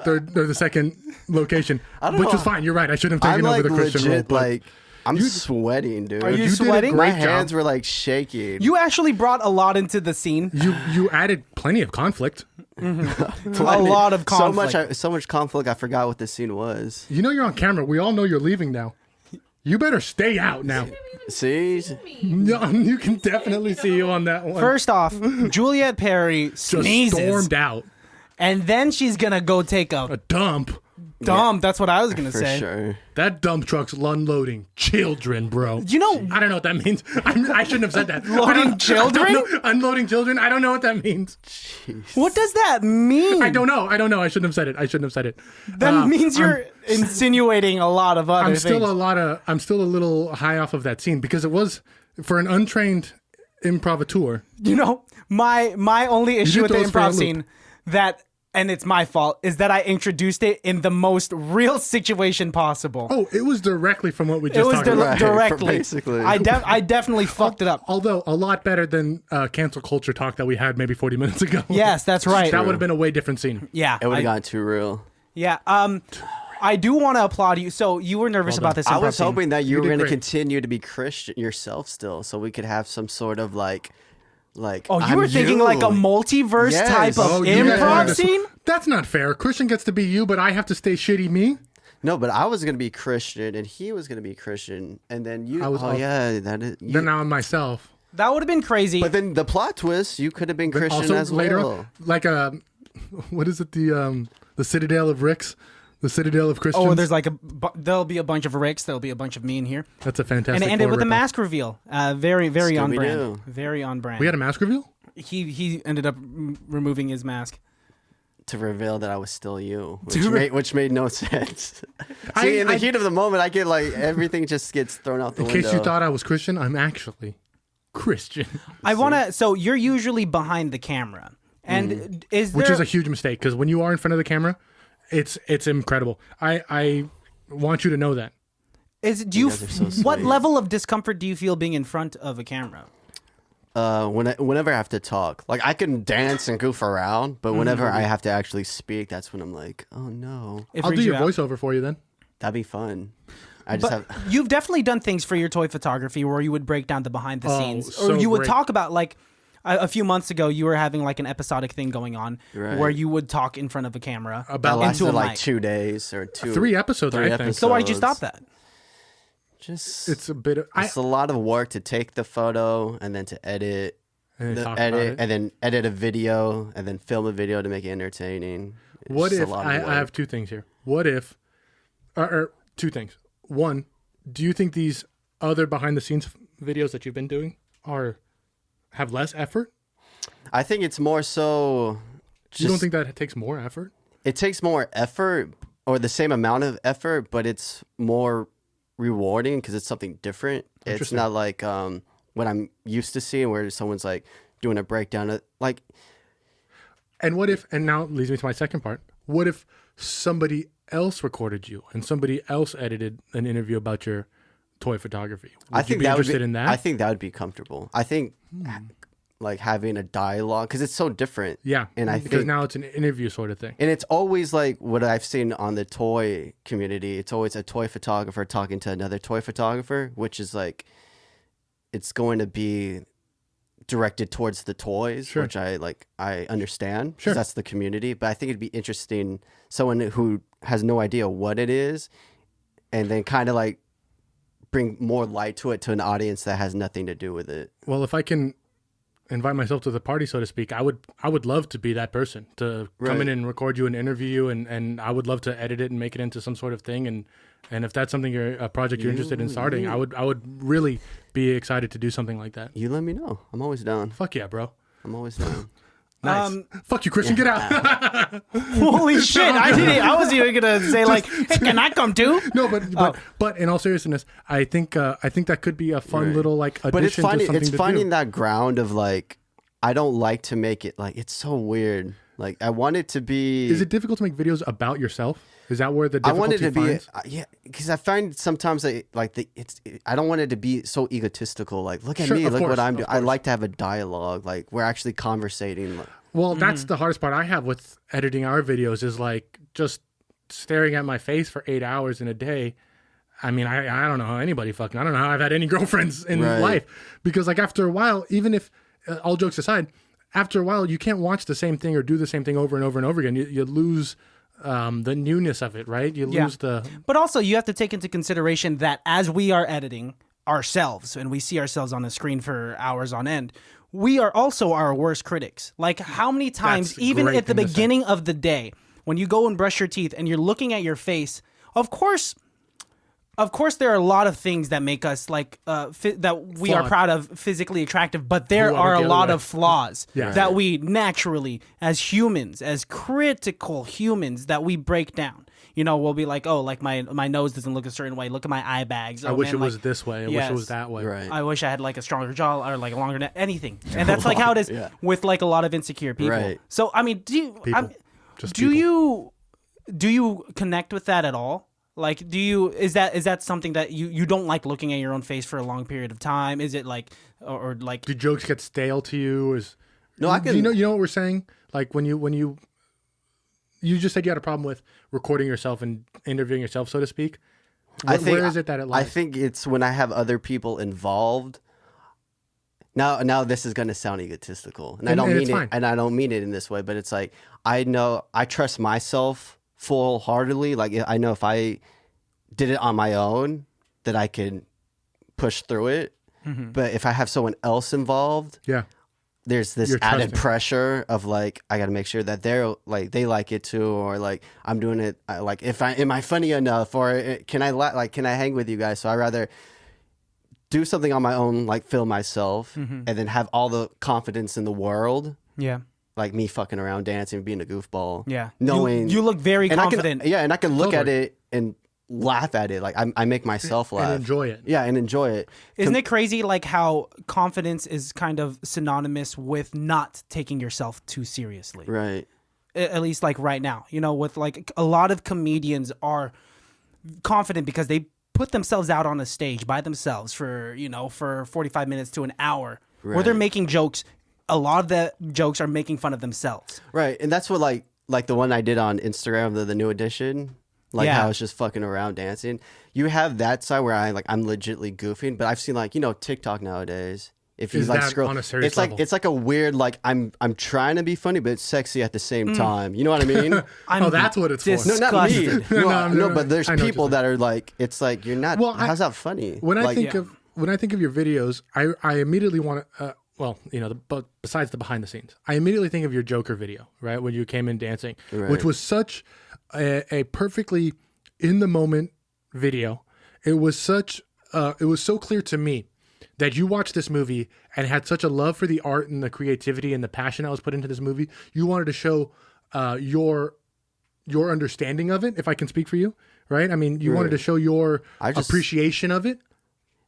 Speaker 2: third or the second location,
Speaker 3: don't
Speaker 2: which
Speaker 3: know.
Speaker 2: was fine. You're right. I shouldn't have
Speaker 3: I'm
Speaker 2: taken over
Speaker 3: like
Speaker 2: the Christian role.
Speaker 3: legit,
Speaker 2: But
Speaker 3: like I'm sweating, dude.
Speaker 1: Are you
Speaker 2: did a
Speaker 1: sweating?
Speaker 3: My
Speaker 2: great job.
Speaker 3: hands were like shaking.
Speaker 1: You actually brought a lot into the scene.
Speaker 2: You added plenty of conflict.
Speaker 1: A lot of conflict.
Speaker 3: So much conflict. I forgot what the scene was.
Speaker 2: You know you're on camera. We all know you're leaving now. You better stay out now.
Speaker 3: See,
Speaker 2: No, you can definitely see you on that one.
Speaker 1: First off, Juliet Perry
Speaker 2: just
Speaker 1: sneezes,
Speaker 2: stormed out.
Speaker 1: and then she's gonna go take a
Speaker 2: A dump.
Speaker 1: dump. That's what I was gonna
Speaker 3: for
Speaker 1: say.
Speaker 3: sure.
Speaker 2: That dump truck's unloading children, bro.
Speaker 1: You know,
Speaker 2: I don't know what that means. I shouldn't have said that.
Speaker 1: Loading children?
Speaker 2: Unloading children? I don't know what that means.
Speaker 1: what does that mean?
Speaker 2: I don't know. I shouldn't have said it.
Speaker 1: That means you're insinuating a lot of other
Speaker 2: I'm
Speaker 1: things.
Speaker 2: still a little high off of that scene because it was for an untrained improvateur.
Speaker 1: You know, my only issue with the
Speaker 2: throw us for a
Speaker 1: improv
Speaker 2: loop.
Speaker 1: scene and it's my fault, is that I introduced it in the most real situation possible.
Speaker 2: Oh, it was directly from what we
Speaker 1: It
Speaker 2: just
Speaker 1: was
Speaker 2: talked about.
Speaker 3: Right,
Speaker 1: directly.
Speaker 3: basically.
Speaker 1: I definitely fucked it up.
Speaker 2: Although a lot better than cancel culture talk that we had maybe 40 minutes ago.
Speaker 1: Yes, that's right.
Speaker 2: That would have been a way different scene.
Speaker 1: Yeah.
Speaker 3: It would have gotten too real.
Speaker 1: Yeah. I do want to applaud you. So you were nervous about this improv
Speaker 3: I was
Speaker 1: scene.
Speaker 3: hoping that you were
Speaker 2: did
Speaker 3: going to
Speaker 2: great.
Speaker 3: continue to be Christian yourself still, so we could have some sort of like.
Speaker 1: Oh, you were thinking like a multiverse
Speaker 3: Yes.
Speaker 1: type of
Speaker 2: Oh, you guys
Speaker 1: improv
Speaker 2: wanted to-
Speaker 1: scene?
Speaker 2: That's not fair. Christian gets to be you, but I have to stay shitty me.
Speaker 3: No, but I was going to be Christian, and he was going to be Christian, and then you. That is.
Speaker 2: Then now I'm myself.
Speaker 1: That would have been crazy.
Speaker 3: But then the plot twist, you could have been Christian
Speaker 2: Also
Speaker 3: as
Speaker 2: later,
Speaker 3: well.
Speaker 2: on, like what is it? The Citadel of Ricks, the Citadel of Christians.
Speaker 1: Oh, there's like there'll be a bunch of Ricks. There'll be a bunch of me in here.
Speaker 2: That's a fantastic.
Speaker 1: And it ended with a
Speaker 2: ripoff.
Speaker 1: mask reveal. Very on
Speaker 3: Scooby-Doo.
Speaker 1: brand. Very on brand.
Speaker 2: We had a mask reveal.
Speaker 1: He ended up removing his mask.
Speaker 3: To reveal that I was still you, which made no sense. See, in the
Speaker 2: I-
Speaker 3: heat of the moment, I get like everything just gets thrown out the
Speaker 2: In
Speaker 3: window.
Speaker 2: case you thought I was Christian, I'm actually Christian,
Speaker 1: I want to. So you're usually behind the camera, and is there?
Speaker 2: which is a huge mistake because when you are in front of the camera, it's incredible. I want you to know that.
Speaker 1: Do you?
Speaker 3: guys are so
Speaker 1: What
Speaker 3: sweet.
Speaker 1: level of discomfort do you feel being in front of a camera?
Speaker 3: Whenever I have to talk, like I can dance and goof around, but whenever I have to actually speak, that's when I'm like, oh no,
Speaker 1: It
Speaker 2: I'll do
Speaker 1: freaks you
Speaker 2: your
Speaker 1: out?
Speaker 2: voiceover for you then.
Speaker 3: that'd be fun. I just
Speaker 1: But
Speaker 3: have.
Speaker 1: you've definitely done things for your toy photography where you would break down the behind the scenes, or
Speaker 2: so
Speaker 1: you would
Speaker 2: great.
Speaker 1: talk about like a few months ago you were having like an episodic thing going on
Speaker 3: Right.
Speaker 1: where you would talk in front of a camera
Speaker 3: That
Speaker 2: About
Speaker 3: lasted
Speaker 1: into a
Speaker 3: like
Speaker 1: mic.
Speaker 3: 2 days or
Speaker 2: 3 episodes, I think.
Speaker 3: episodes.
Speaker 1: So why did you stop that?
Speaker 3: Just
Speaker 2: It's a bit of
Speaker 3: it's a lot of work to take the photo and then to edit,
Speaker 2: and
Speaker 3: the
Speaker 2: talk about
Speaker 3: edit,
Speaker 2: it.
Speaker 3: and then edit a video and then film a video to make it entertaining. It's
Speaker 2: What
Speaker 3: just a
Speaker 2: if
Speaker 3: lot of
Speaker 2: I
Speaker 3: work.
Speaker 2: have 2 things here? What if, or 2 things. One, do you think these other behind the scenes videos that you've been doing have less effort?
Speaker 3: I think it's more so.
Speaker 2: You don't think that it takes more effort?
Speaker 3: It takes more effort or the same amount of effort, but it's more rewarding because it's something different. It's
Speaker 2: Interesting.
Speaker 3: not like what I'm used to seeing where someone's like doing a breakdown of like.
Speaker 2: And what if, and now it leads me to my second part. What if somebody else recorded you and somebody else edited an interview about your toy photography? Would
Speaker 3: I think
Speaker 2: you be
Speaker 3: that
Speaker 2: interested
Speaker 3: would be,
Speaker 2: in that?
Speaker 3: I think that would be comfortable. I think like having a dialogue because it's so different.
Speaker 2: yeah.
Speaker 3: and I
Speaker 2: because
Speaker 3: think-
Speaker 2: now it's an interview sort of thing.
Speaker 3: And it's always like what I've seen on the toy community. It's always a toy photographer talking to another toy photographer, which is like, it's going to be directed towards the toys,
Speaker 2: Sure.
Speaker 3: which I understand. 'Cause
Speaker 2: Sure.
Speaker 3: that's the community. But I think it'd be interesting, someone who has no idea what it is, and then kind of like bring more light to it to an audience that has nothing to do with it.
Speaker 2: Well, if I can invite myself to the party, so to speak, I would love to be that person to come in
Speaker 3: Right.
Speaker 2: and record you and interview you, and I would love to edit it and make it into some sort of thing. And if that's something a project you're interested in starting, I would really be excited to do something like that.
Speaker 3: You let me know. I'm always down.
Speaker 2: Fuck yeah, bro.
Speaker 3: I'm always down.
Speaker 2: Nice. Fuck you, Christian. Get out.
Speaker 1: Holy shit! I wasn't even gonna say like, hey, can I come too?
Speaker 2: No, but in all seriousness, I think that could be a fun
Speaker 3: Right.
Speaker 2: little like addition
Speaker 3: But it's
Speaker 2: to
Speaker 3: finding
Speaker 2: something
Speaker 3: it's
Speaker 2: to
Speaker 3: finding
Speaker 2: do.
Speaker 3: that ground of like, I don't like to make it like it's so weird. Like I want it to be.
Speaker 2: Is it difficult to make videos about yourself? Is that where the
Speaker 3: I
Speaker 2: difficulty
Speaker 3: want it to be
Speaker 2: finds?
Speaker 3: yeah, because I find sometimes I don't want it to be so egotistical. Like look at
Speaker 2: Sure,
Speaker 3: me,
Speaker 2: of
Speaker 3: look
Speaker 2: course,
Speaker 3: what I'm
Speaker 2: of
Speaker 3: doing. I like to have a dialogue. Like we're actually conversating. Like,
Speaker 2: Well, that's the hardest part I have with editing our videos is like just staring at my face for 8 hours in a day. I mean, I don't know how anybody fucking, I don't know how I've had any girlfriends in
Speaker 3: Right.
Speaker 2: life, because like after a while, even if all jokes aside, after a while you can't watch the same thing or do the same thing over and over and over again. You lose the newness of it, right? You lose the.
Speaker 1: But also, you have to take into consideration that as we are editing ourselves and we see ourselves on the screen for hours on end, we are also our worst critics. Like, how many times,
Speaker 2: That's a
Speaker 1: even
Speaker 2: great
Speaker 1: at the
Speaker 2: thing to say.
Speaker 1: beginning of the day, when you go and brush your teeth and you're looking at your face, of course, there are a lot of things that make us like that we are
Speaker 2: Flawed.
Speaker 1: proud of, physically attractive, but there
Speaker 2: Who are
Speaker 1: are a
Speaker 2: the other
Speaker 1: lot
Speaker 2: way.
Speaker 1: of flaws
Speaker 2: Yeah.
Speaker 1: that we naturally, as humans, as critical humans, that we break down. You know, we'll be like, oh, like my nose doesn't look a certain way. Look at my eye bags.
Speaker 2: I
Speaker 1: Oh,
Speaker 2: wish
Speaker 1: man,
Speaker 2: it was
Speaker 1: like,
Speaker 2: this way. I wish
Speaker 1: yes.
Speaker 2: it was that way.
Speaker 3: Right.
Speaker 1: I wish I had like a stronger jaw or like a longer neck, anything. And that's like how it is
Speaker 3: Yeah.
Speaker 1: with like a lot of insecure people.
Speaker 3: Right.
Speaker 1: So I mean,
Speaker 2: People. Just
Speaker 1: do
Speaker 2: people.
Speaker 1: you connect with that at all? Like, is that something that you don't like looking at your own face for a long period of time? Is it like, or like,
Speaker 2: Do jokes get stale to you?
Speaker 3: No, I can.
Speaker 2: You know what we're saying? Like when you just said you had a problem with recording yourself and interviewing yourself, so to speak. Where is it that it lies?
Speaker 3: I think it's when I have other people involved. Now this is going to sound egotistical, and I don't
Speaker 2: and
Speaker 3: mean
Speaker 2: it's
Speaker 3: it,
Speaker 2: fine.
Speaker 3: and I don't mean it in this way. But it's like I know I trust myself full-heartedly. Like I know if I did it on my own, that I can push through it. But if I have someone else involved,
Speaker 2: Yeah.
Speaker 3: there's this
Speaker 2: You're
Speaker 3: added
Speaker 2: trusting.
Speaker 3: pressure of like I got to make sure that they're like they like it too, or like I'm doing it like am I funny enough, or can I can I hang with you guys? So I rather do something on my own, like film myself, and then have all the confidence in the world,
Speaker 1: yeah,
Speaker 3: like me fucking around dancing, being a goofball,
Speaker 1: yeah,
Speaker 3: knowing
Speaker 1: you look very
Speaker 3: and
Speaker 1: confident.
Speaker 3: and I can look at
Speaker 2: Totally.
Speaker 3: it and laugh at it, like I make myself laugh
Speaker 2: And enjoy it.
Speaker 3: yeah, and enjoy it.
Speaker 1: Isn't it crazy like how confidence is kind of synonymous with not taking yourself too seriously?
Speaker 3: Right.
Speaker 1: At least like right now, you know, with like a lot of comedians are confident because they put themselves out on a stage by themselves for, you know, for 45 minutes to an hour where they're
Speaker 3: Right.
Speaker 1: making jokes. A lot of the jokes are making fun of themselves.
Speaker 3: Right, and that's what like the one I did on Instagram, the new edition, like
Speaker 1: Yeah.
Speaker 3: how I was just fucking around dancing. You have that side where I'm legitly goofing, but I've seen like TikTok nowadays. If you
Speaker 2: Is
Speaker 3: like
Speaker 2: that
Speaker 3: scroll,
Speaker 2: on a serious
Speaker 3: it's like
Speaker 2: level?
Speaker 3: it's like a weird like I'm trying to be funny, but it's sexy at the same time. You know what I mean?
Speaker 1: I'm
Speaker 2: that's what it's for.
Speaker 3: No, not me.
Speaker 1: disgusted.
Speaker 3: No, but there's
Speaker 2: I know what
Speaker 3: people
Speaker 2: you're
Speaker 3: that are like, it's like you're not.
Speaker 2: Well,
Speaker 3: how's that funny?
Speaker 2: When I
Speaker 3: Like,
Speaker 2: think
Speaker 1: Yeah.
Speaker 2: of your videos, I immediately want to. Well, but besides the behind the scenes, I immediately think of your Joker video, right, when you came in dancing,
Speaker 3: Right.
Speaker 2: which was such a perfectly in the moment video. It was so clear to me that you watched this movie and had such a love for the art and the creativity and the passion that was put into this movie. You wanted to show your understanding of it, if I can speak for you, right? I mean, you wanted to show your
Speaker 3: I just-
Speaker 2: appreciation of it.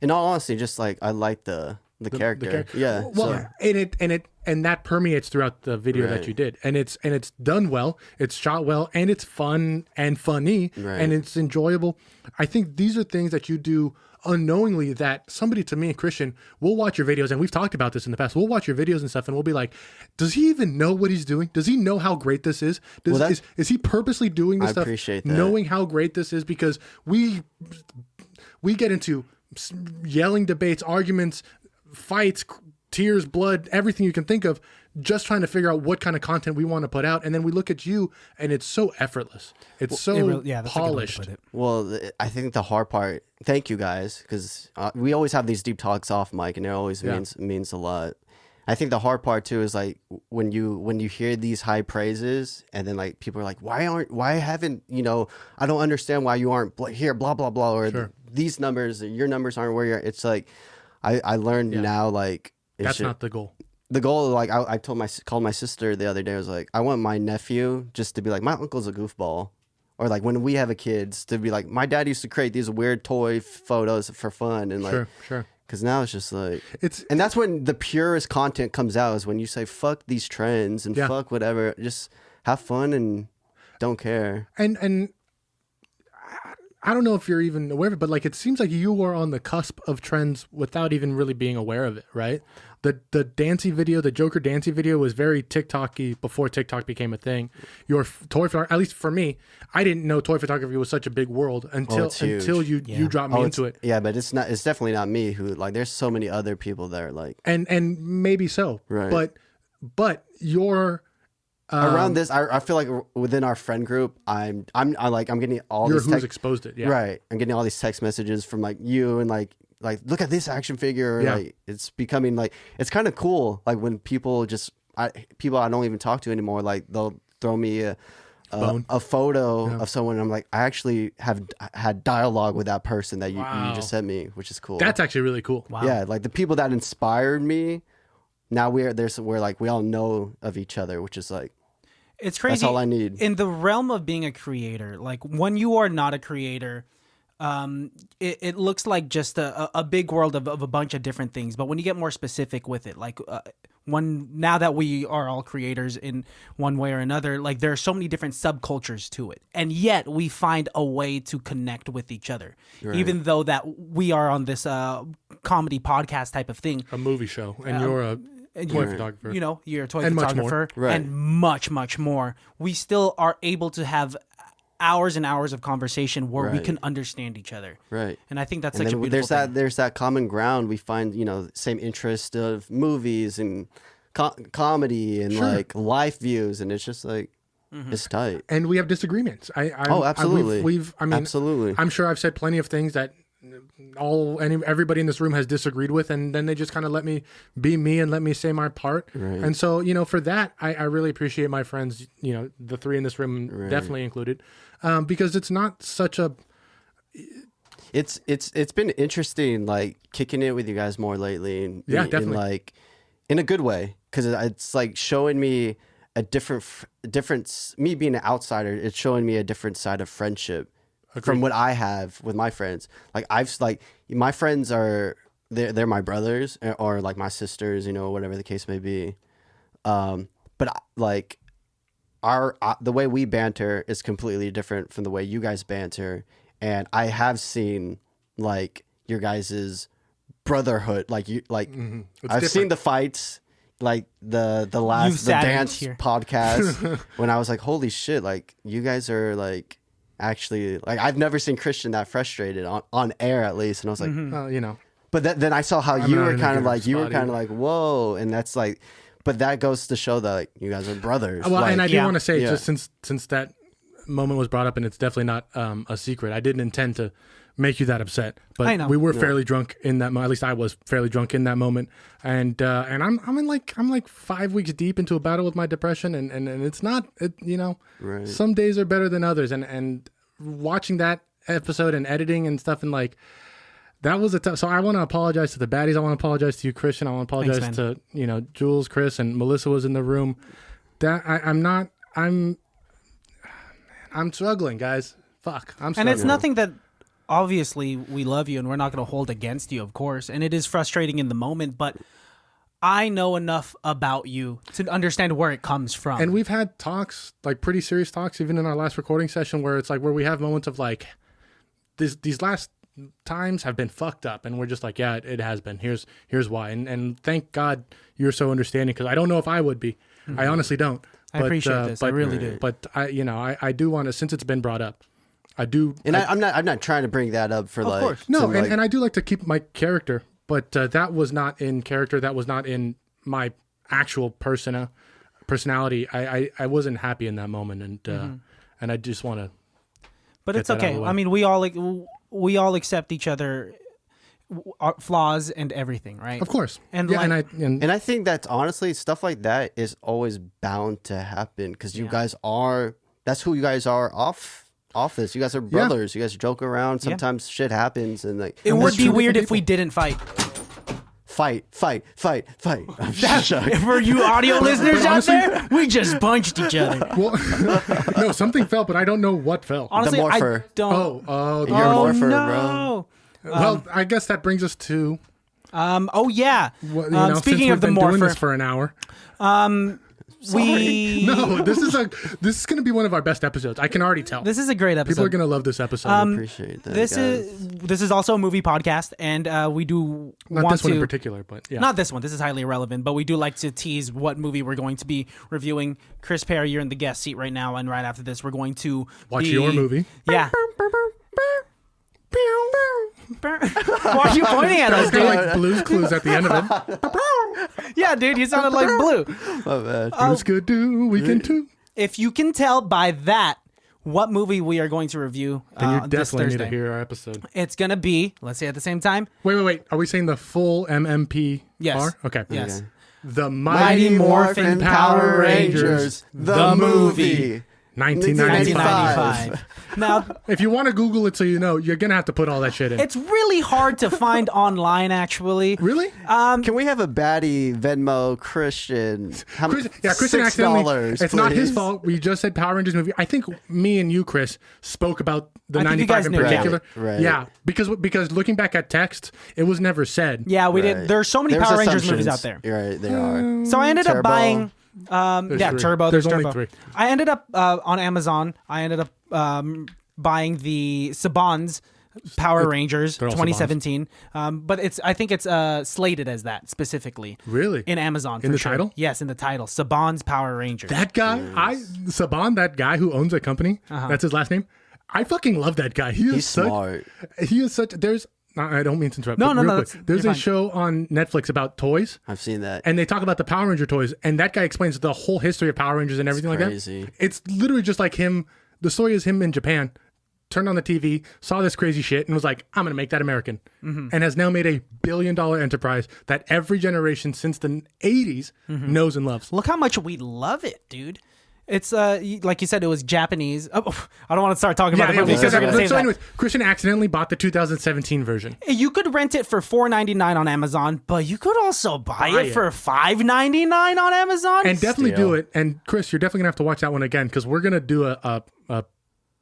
Speaker 3: in all honesty, just like I like the character. Yeah.
Speaker 2: Well,
Speaker 3: so-
Speaker 2: and that permeates throughout the video that
Speaker 3: Right.
Speaker 2: you did, and it's done well, it's shot well, and it's fun and funny,
Speaker 3: Right.
Speaker 2: and it's enjoyable. I think these are things that you do unknowingly that somebody, to me and Christian, will watch your videos, and we've talked about this in the past. We'll watch your videos and stuff, and we'll be like, does he even know what he's doing? Does he know how great this is? Is he purposely doing this
Speaker 3: I
Speaker 2: stuff,
Speaker 3: appreciate that.
Speaker 2: knowing how great this is? Because we get into yelling debates, arguments, fights, tears, blood, everything you can think of, just trying to figure out what kind of content we want to put out. And then we look at you and it's so effortless. It's so
Speaker 1: That's a good way to
Speaker 2: polished.
Speaker 1: put it.
Speaker 3: Well, I think the hard part. Thank you guys, because we always have these deep talks off mic, and it always means a lot. I think the hard part too is like when you hear these high praises, and then like people are like, why haven't I don't understand why you aren't here, blah blah blah, or
Speaker 2: Sure.
Speaker 3: these numbers, or your numbers aren't where you're. It's like I learned now like
Speaker 2: That's not the goal.
Speaker 3: the goal. Like I called my sister the other day. I was like, I want my nephew just to be like, my uncle's a goofball. Or like when we have a kids to be like, my dad used to create these weird toy photos for fun, and like,
Speaker 2: Sure.
Speaker 3: because now it's just like,
Speaker 2: It's
Speaker 3: and that's when the purest content comes out, is when you say fuck these trends and
Speaker 2: Yeah.
Speaker 3: fuck whatever, just have fun and don't care.
Speaker 2: and I don't know if you're even aware of it, but like it seems like you are on the cusp of trends without even really being aware of it, right? The dancey video, the Joker dancey video was very TikTok-y before TikTok became a thing. Your toy photography, at least for me, I didn't know toy photography was such a big world until you dropped me into it.
Speaker 3: Yeah, but it's definitely not me who, like, there's so many other people that are like,
Speaker 2: and maybe so.
Speaker 3: Right.
Speaker 2: But your
Speaker 3: around this, I feel like within our friend group, I'm getting all
Speaker 2: you're
Speaker 3: these
Speaker 2: who's exposed it. Yeah.
Speaker 3: Right. I'm getting all these text messages from like you and like look at this action figure.
Speaker 2: Yeah.
Speaker 3: Like it's becoming like, it's kind of cool. Like when people people I don't even talk to anymore, like they'll throw me a photo of someone. And I'm like, I actually have had dialogue with that person that you just sent me, which is cool.
Speaker 2: That's actually really cool.
Speaker 1: Wow.
Speaker 3: Yeah. Like the people that inspired me. Now we're like, we all know of each other, which is like,
Speaker 1: it's crazy.
Speaker 3: That's all I need.
Speaker 1: In the realm of being a creator, like when you are not a creator, it looks like just a big world of a bunch of different things. But when you get more specific with it, like now that we are all creators in one way or another, like there are so many different subcultures to it. And yet we find a way to connect with each other, even though that we are on this comedy podcast type of thing.
Speaker 2: A movie show. And you're a toy photographer.
Speaker 1: You know, you're a toy
Speaker 2: and
Speaker 1: photographer and much, much more. We still are able to have hours and hours of conversation where we can understand each other.
Speaker 3: Right.
Speaker 1: And I think that's
Speaker 3: and
Speaker 1: such a beautiful thing.
Speaker 3: There's that common ground. We find, you know, same interest of movies and comedy and like life views. And it's just like, it's tight.
Speaker 2: And we have disagreements.
Speaker 3: Absolutely.
Speaker 2: Absolutely. I'm sure I've said plenty of things that everybody in this room has disagreed with, and then they just kind of let me be me and let me say my part. Right. And so, you know, for that, I really appreciate my friends, you know, the three in this room definitely included, because it's not such a...
Speaker 3: It's been interesting, like, kicking it with you guys more lately. And,
Speaker 2: definitely.
Speaker 3: And, like, in a good way, because it's, like, showing me a different... Me being an outsider, it's showing me a different side of friendship. Agreed. From what I have with my friends. Like my friends are they're my brothers or like my sisters, you know, whatever the case may be. But like the way we banter is completely different from the way you guys banter, and I have seen like your guys's brotherhood, like you like I've seen the fights, like the dance podcast when I was like, holy shit, like you guys are like actually, like, I've never seen Christian that frustrated on air, at least, and I was like,
Speaker 2: you know.
Speaker 3: But then I saw how you were kind of like, whoa, and that's like, but that goes to show that like you guys are brothers.
Speaker 2: Well,
Speaker 3: like,
Speaker 2: and I do want to say, just since that moment was brought up, and it's definitely not a secret, I didn't intend to make you that upset, but we were fairly drunk in that moment. At least I was fairly drunk in that moment, and I'm like 5 weeks deep into a battle with my depression, and it's not, you know, some days are better than others, and watching that episode and editing and stuff, and like that was a tough. So I want to apologize to the baddies. I want to apologize to you, Christian. I want to apologize to, you know, Jules, Chris, and Melissa was in the room. That I'm struggling, guys. Fuck, I'm struggling.
Speaker 1: And it's nothing that. Obviously, we love you, and we're not going to hold against you, of course. And it is frustrating in the moment, but I know enough about you to understand where it comes from.
Speaker 2: And we've had talks, like pretty serious talks, even in our last recording session, where it's like where we have moments of like, these last times have been fucked up, and we're just like, yeah, it has been. Here's why. And thank God you're so understanding, because I don't know if I would be. I honestly don't.
Speaker 1: I appreciate this. I really do.
Speaker 2: But I do want to, since it's been brought up. I do,
Speaker 3: and I'm not trying to bring that up for like.
Speaker 2: Course. No, and I do like to keep my character, but that was not in character. That was not in my actual personality. I wasn't happy in that moment, and I just want to.
Speaker 1: But it's okay. I mean, we all accept each other, flaws and everything, right?
Speaker 2: Of course.
Speaker 1: And
Speaker 3: and I think that's honestly stuff like that is always bound to happen, because you guys are. That's who you guys are off this. You guys are brothers. You guys joke around. Sometimes shit happens, and like
Speaker 1: it would be weird if we didn't fight.
Speaker 3: Fight.
Speaker 1: For you audio listeners out there, we just punched each other.
Speaker 2: Well, no, something fell, but I don't know what fell.
Speaker 1: Honestly,
Speaker 3: the morpher.
Speaker 1: I don't.
Speaker 2: The
Speaker 3: you're a morpher,
Speaker 1: no.
Speaker 3: bro.
Speaker 2: Well, I guess that brings us to.
Speaker 1: Oh yeah.
Speaker 2: Speaking
Speaker 1: of the
Speaker 2: been
Speaker 1: morpher,
Speaker 2: doing this for an hour.
Speaker 1: we
Speaker 2: No, this is going to be one of our best episodes. I can already tell.
Speaker 1: this is a great episode.
Speaker 2: People are going to love this episode.
Speaker 3: Appreciate that.
Speaker 1: This
Speaker 3: guys.
Speaker 1: is also a movie podcast, and we do
Speaker 2: Not
Speaker 1: want
Speaker 2: this one
Speaker 1: to
Speaker 2: in particular, but yeah.
Speaker 1: not this one. This is highly irrelevant, but we do like to tease what movie we're going to be reviewing. Chris Perry, you're in the guest seat right now, and right after this, we're going to
Speaker 2: Watch your movie.
Speaker 1: Yeah. Why are you pointing at us,
Speaker 2: It's kind
Speaker 1: dude?
Speaker 2: of like Blue's Clues at the end of it.
Speaker 1: Yeah, dude, you sounded like Blue.
Speaker 3: My bad.
Speaker 2: Blue's good do weekend too.
Speaker 1: If you can tell by that what movie we are going to review
Speaker 2: Then you
Speaker 1: this
Speaker 2: definitely need
Speaker 1: Thursday,
Speaker 2: to hear our episode.
Speaker 1: it's gonna be. Let's say at the same time.
Speaker 2: Wait. Are we saying the full MMP?
Speaker 1: Yes.
Speaker 2: Okay.
Speaker 1: Yes.
Speaker 3: Okay.
Speaker 2: The
Speaker 3: Mighty
Speaker 2: Mighty
Speaker 3: Morphin Power Rangers, the movie.
Speaker 2: 1995.
Speaker 1: 1995. Now,
Speaker 2: If you want to Google it so you know, you're going to have to put all that shit in.
Speaker 1: it's really hard to find online, actually.
Speaker 2: Really?
Speaker 3: Can we have a baddie Venmo Christian?
Speaker 2: Christian accidentally.
Speaker 3: $6,
Speaker 2: It's not his
Speaker 3: please.
Speaker 2: fault. We just said Power Rangers movie. I think me and you, Chris, spoke about the
Speaker 1: I think you
Speaker 2: 95
Speaker 1: guys
Speaker 2: in
Speaker 1: knew.
Speaker 2: particular.
Speaker 3: Right.
Speaker 2: Yeah, because looking back at text, it was never said.
Speaker 1: Yeah, we
Speaker 3: Right.
Speaker 1: did. There's so many
Speaker 3: There's
Speaker 1: Power Rangers movies
Speaker 3: assumptions.
Speaker 1: out there.
Speaker 3: Right, there are.
Speaker 1: So I ended up
Speaker 3: Turbo.
Speaker 1: buying.
Speaker 2: There's three.
Speaker 1: Turbo.
Speaker 2: There's
Speaker 1: Turbo.
Speaker 2: only three.
Speaker 1: I ended up on Amazon. I ended up buying the Saban's Power Rangers
Speaker 2: they're all
Speaker 1: 2017. But I think it's slated as that specifically.
Speaker 2: Really?
Speaker 1: In Amazon.
Speaker 2: In
Speaker 1: for
Speaker 2: the
Speaker 1: sure.
Speaker 2: title?
Speaker 1: Yes, in the title. Saban's Power Rangers.
Speaker 2: That guy, Saban, that guy who owns a company, that's his last name. I fucking love that guy.
Speaker 3: He's smart.
Speaker 2: He is such. I don't mean to interrupt.
Speaker 1: No,
Speaker 2: but
Speaker 1: no,
Speaker 2: real
Speaker 1: no,
Speaker 2: quick,
Speaker 1: that's-
Speaker 2: there's
Speaker 1: you're
Speaker 2: a
Speaker 1: fine.
Speaker 2: show on Netflix about toys,
Speaker 3: I've seen that.
Speaker 2: and they talk about the Power Ranger toys, and that guy explains the whole history of Power Rangers and everything like
Speaker 3: crazy.
Speaker 2: that. It's literally just like him. The story is him in Japan, turned on the TV, saw this crazy shit, and was like, "I'm gonna make that American," and has now made a $1 billion enterprise that every generation since the '80s knows and loves.
Speaker 1: Look how much we love it, dude. It's like you said, it was Japanese. Oh, I don't want to start talking about it because we're gonna save
Speaker 2: so
Speaker 1: that.
Speaker 2: anyways, Christian accidentally bought the 2017 version.
Speaker 1: You could rent it for $4.99 on Amazon, but you could also buy it
Speaker 2: it.
Speaker 1: for $5.99 on Amazon.
Speaker 2: And definitely
Speaker 3: Steal.
Speaker 2: do it. And Chris, you're definitely gonna have to watch that one again because we're gonna do a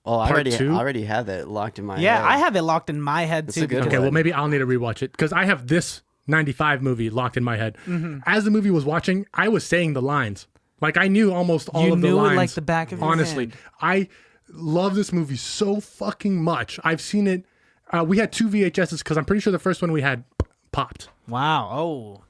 Speaker 3: Oh, I
Speaker 2: Part two?
Speaker 3: already have it locked in my
Speaker 1: yeah,
Speaker 3: head.
Speaker 1: I have it locked in my head too.
Speaker 3: a good
Speaker 1: because-
Speaker 2: okay. Well, maybe I'll need to rewatch it because I have this 95 movie locked in my head. As the movie was watching, I was saying the lines. Like I knew almost all
Speaker 1: You
Speaker 2: of the
Speaker 1: knew it
Speaker 2: lines.
Speaker 1: like the back of your
Speaker 2: honestly,
Speaker 1: hand.
Speaker 2: I love this movie so fucking much. I've seen it. We had 2 VHSs because I'm pretty sure the first one we had popped.
Speaker 1: Wow. Oh,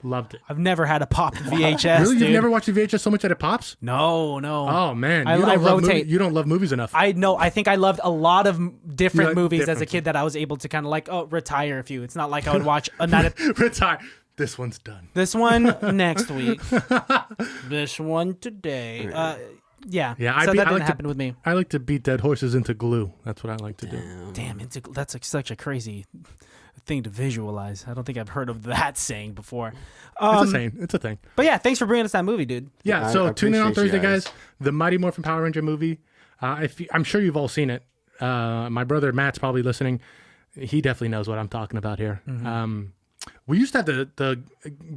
Speaker 2: Loved it.
Speaker 1: I've never had a popped VHS.
Speaker 2: Really,
Speaker 1: dude.
Speaker 2: you've never watched the VHS so much that it pops?
Speaker 1: No, no.
Speaker 2: Oh man,
Speaker 1: I
Speaker 2: you don't love
Speaker 1: rotate.
Speaker 2: You don't love movies enough.
Speaker 1: I know. I think I loved a lot of different
Speaker 2: like
Speaker 1: movies as a
Speaker 2: different.
Speaker 1: kid that I was able to kind of like retire a few. It's not like I would watch a night.
Speaker 2: Retire. This one's done.
Speaker 1: This one next week. This one today. Yeah.
Speaker 2: Yeah,
Speaker 1: So that
Speaker 2: I
Speaker 1: didn't
Speaker 2: like
Speaker 1: happen
Speaker 2: to,
Speaker 1: with me.
Speaker 2: I like to beat dead horses into glue. That's what I like to do.
Speaker 1: Damn, that's such a crazy thing to visualize. I don't think I've heard of that saying before.
Speaker 2: It's a thing. It's a thing.
Speaker 1: But yeah, thanks for bringing us that movie, dude.
Speaker 2: Yeah.
Speaker 3: I
Speaker 2: So tune in on
Speaker 3: appreciate you
Speaker 2: Thursday,
Speaker 3: guys.
Speaker 2: guys. The Mighty Morphin Power Ranger movie. I'm sure you've all seen it. My brother Matt's probably listening. He definitely knows what I'm talking about here. We used to have the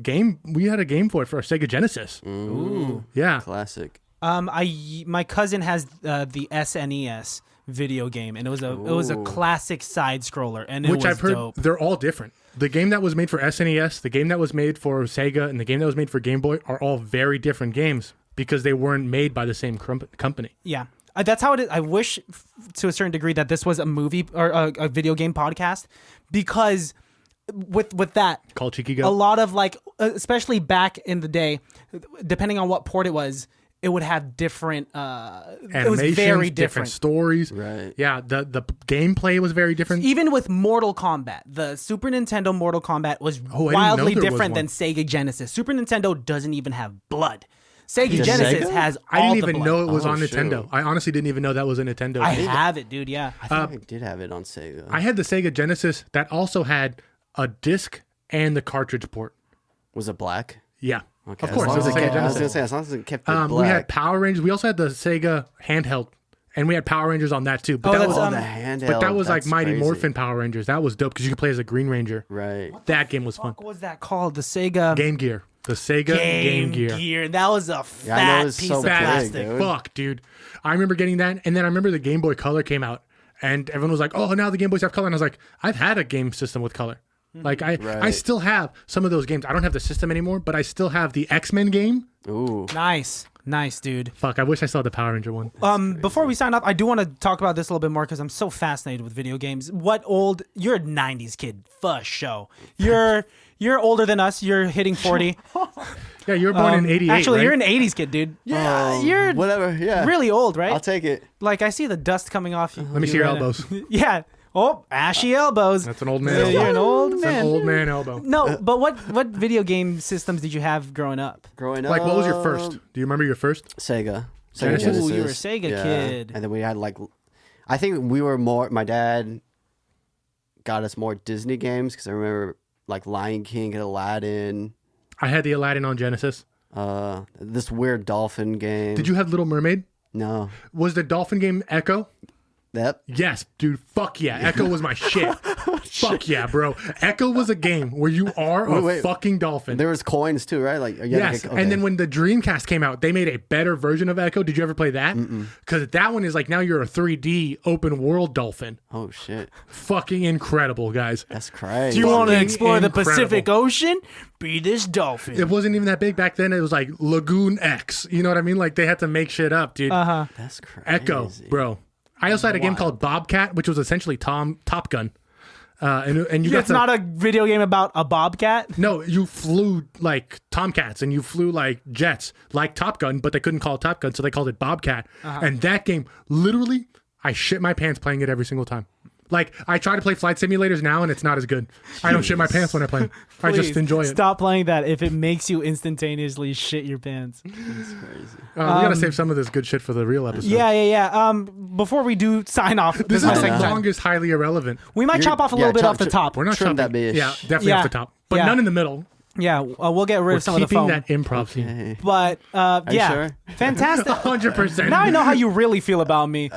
Speaker 2: game. We had a game for it for our Sega Genesis.
Speaker 1: Ooh.
Speaker 2: Yeah.
Speaker 3: Classic.
Speaker 1: My cousin has the SNES video game, and it was a
Speaker 3: Ooh.
Speaker 1: classic side scroller, and it
Speaker 2: Which
Speaker 1: was
Speaker 2: I've heard
Speaker 1: dope.
Speaker 2: they're all different. The game that was made for SNES, the game that was made for Sega, and the game that was made for Game Boy are all very different games because they weren't made by the same company.
Speaker 1: Yeah. That's how it is. I wish to a certain degree that this was a movie or a video game podcast, because with that,
Speaker 2: Called Cheeky
Speaker 1: a
Speaker 2: Go.
Speaker 1: lot of like, especially back in the day, depending on what port it was, it would have different. It was
Speaker 2: Animations,
Speaker 1: very
Speaker 2: different
Speaker 1: different.
Speaker 2: stories.
Speaker 3: Right.
Speaker 2: Yeah, the gameplay was very different.
Speaker 1: Even with Mortal Kombat, the Super Nintendo Mortal Kombat was
Speaker 2: didn't know
Speaker 1: wildly
Speaker 2: there was
Speaker 1: different
Speaker 2: one.
Speaker 1: than Sega Genesis. Super Nintendo doesn't even have blood. Sega
Speaker 3: Just
Speaker 1: Genesis
Speaker 3: Sega?
Speaker 1: has
Speaker 2: I
Speaker 1: all
Speaker 2: didn't
Speaker 1: the
Speaker 2: even
Speaker 1: blood.
Speaker 2: know it was
Speaker 3: Oh,
Speaker 2: on Nintendo.
Speaker 3: shoot.
Speaker 2: I honestly didn't even know that was a Nintendo.
Speaker 1: I
Speaker 2: game.
Speaker 1: have it, dude. Yeah.
Speaker 3: I think I did have it on Sega.
Speaker 2: I had the Sega Genesis that also had a disc and the cartridge port.
Speaker 3: Was it black?
Speaker 2: Yeah,
Speaker 3: Okay.
Speaker 2: of course.
Speaker 3: As
Speaker 2: It was
Speaker 3: long
Speaker 2: a
Speaker 3: as
Speaker 2: Sega
Speaker 3: it kept- I was gonna
Speaker 2: Genesis.
Speaker 3: say as long as it kept it
Speaker 2: We had
Speaker 3: black.
Speaker 2: Power Rangers. We also had the Sega handheld, and we had Power Rangers on that too. But
Speaker 1: Oh,
Speaker 2: that
Speaker 1: that's,
Speaker 2: was,
Speaker 3: Oh, the handheld.
Speaker 2: but that was like
Speaker 3: that's
Speaker 2: Mighty
Speaker 3: crazy.
Speaker 2: Morphin Power Rangers. That was dope because you could play as a Green Ranger.
Speaker 3: Right.
Speaker 2: That game was fun.
Speaker 1: What was that called? The Sega
Speaker 2: Game Gear. The Sega Game Gear.
Speaker 1: That was a
Speaker 3: Yeah, I know,
Speaker 1: fat
Speaker 3: it's
Speaker 1: piece
Speaker 3: so
Speaker 1: of
Speaker 3: big,
Speaker 1: plastic.
Speaker 3: dude.
Speaker 2: Fuck, dude. I remember getting that, and then I remember the Game Boy Color came out, and everyone was like, "Oh, now the Game Boys have color." And I was like, "I've had a game system with color. Like I still have some of those games. I don't have the system anymore, but I still have the X-Men game.
Speaker 3: Ooh.
Speaker 1: Nice, dude.
Speaker 2: Fuck, I wish I saw the Power Ranger one.
Speaker 1: Before we sign off, I do want to talk about this a little bit more because I'm so fascinated with video games. You're a 90s kid, for sure. You're older than us. You're hitting 40.
Speaker 2: Yeah, you were born in 88,
Speaker 1: Actually,
Speaker 2: right?
Speaker 1: you're an 80s kid, dude. Yeah, you're
Speaker 3: whatever. Yeah,
Speaker 1: really old, right?
Speaker 3: I'll take it.
Speaker 1: Like, I see the dust coming off you.
Speaker 2: Let me see your elbows.
Speaker 1: Yeah. Oh, ashy elbows.
Speaker 2: That's an old man.
Speaker 1: Yeah,
Speaker 2: elbow.
Speaker 1: you're an old man.
Speaker 2: That's an old man elbow.
Speaker 1: No, but what video game systems did you have growing up?
Speaker 2: Like, what was your first? Do you remember your first?
Speaker 3: Sega
Speaker 2: Genesis?
Speaker 1: Ooh, you were a Sega kid.
Speaker 3: And then we had I think we were more. My dad got us more Disney games because I remember like Lion King and Aladdin.
Speaker 2: I had the Aladdin on Genesis.
Speaker 3: This weird dolphin game.
Speaker 2: Did you have Little Mermaid?
Speaker 3: No.
Speaker 2: Was the dolphin game Echo?
Speaker 3: Yep.
Speaker 2: Yes, dude. Fuck yeah. Echo was my shit. Fuck yeah, bro. Echo was a game where you are a fucking dolphin.
Speaker 3: There was coins too, right? Like
Speaker 2: yes. And then when the Dreamcast came out, they made a better version of Echo. Did you ever play that? Because that one is like now you're a 3D open world dolphin.
Speaker 3: Oh shit.
Speaker 2: Fucking incredible, guys.
Speaker 3: That's crazy.
Speaker 1: Do you want to
Speaker 2: Fucking
Speaker 1: explore the
Speaker 2: incredible.
Speaker 1: Pacific Ocean? Be this dolphin.
Speaker 2: It wasn't even that big back then. It was like Lagoon X. You know what I mean? Like they had to make shit up, dude.
Speaker 3: That's crazy.
Speaker 2: Echo, bro. I also had a game called Bobcat, which was essentially Top Gun. And you got
Speaker 1: It's not a video game about a bobcat?
Speaker 2: No, you flew like Tomcats and you flew like jets, like Top Gun, but they couldn't call it Top Gun, so they called it Bobcat. And that game, literally, I shit my pants playing it every single time. Like, I try to play flight simulators now, and it's not as good. I don't shit my pants when I play. I just enjoy it.
Speaker 1: Stop playing that if it makes you instantaneously shit your pants.
Speaker 3: That's crazy.
Speaker 2: We gotta save some of this good shit for the real episode.
Speaker 1: Yeah. Before we do sign off,
Speaker 2: This is
Speaker 1: my
Speaker 2: the
Speaker 1: second time.
Speaker 2: longest highly irrelevant.
Speaker 1: We might chop off a little bit off the top.
Speaker 2: We're not
Speaker 3: Trim
Speaker 2: chopping.
Speaker 3: that bitch.
Speaker 2: Yeah, definitely
Speaker 1: Yeah.
Speaker 2: off the top. But
Speaker 1: Yeah.
Speaker 2: none in the middle.
Speaker 1: Yeah, we'll get rid
Speaker 2: We're
Speaker 1: of some of the
Speaker 2: keeping
Speaker 1: foam.
Speaker 2: that improv scene.
Speaker 3: Hey.
Speaker 1: But
Speaker 3: you
Speaker 1: yeah,
Speaker 3: sure?
Speaker 1: fantastic.
Speaker 2: 100%.
Speaker 1: Now I know how you really feel about me.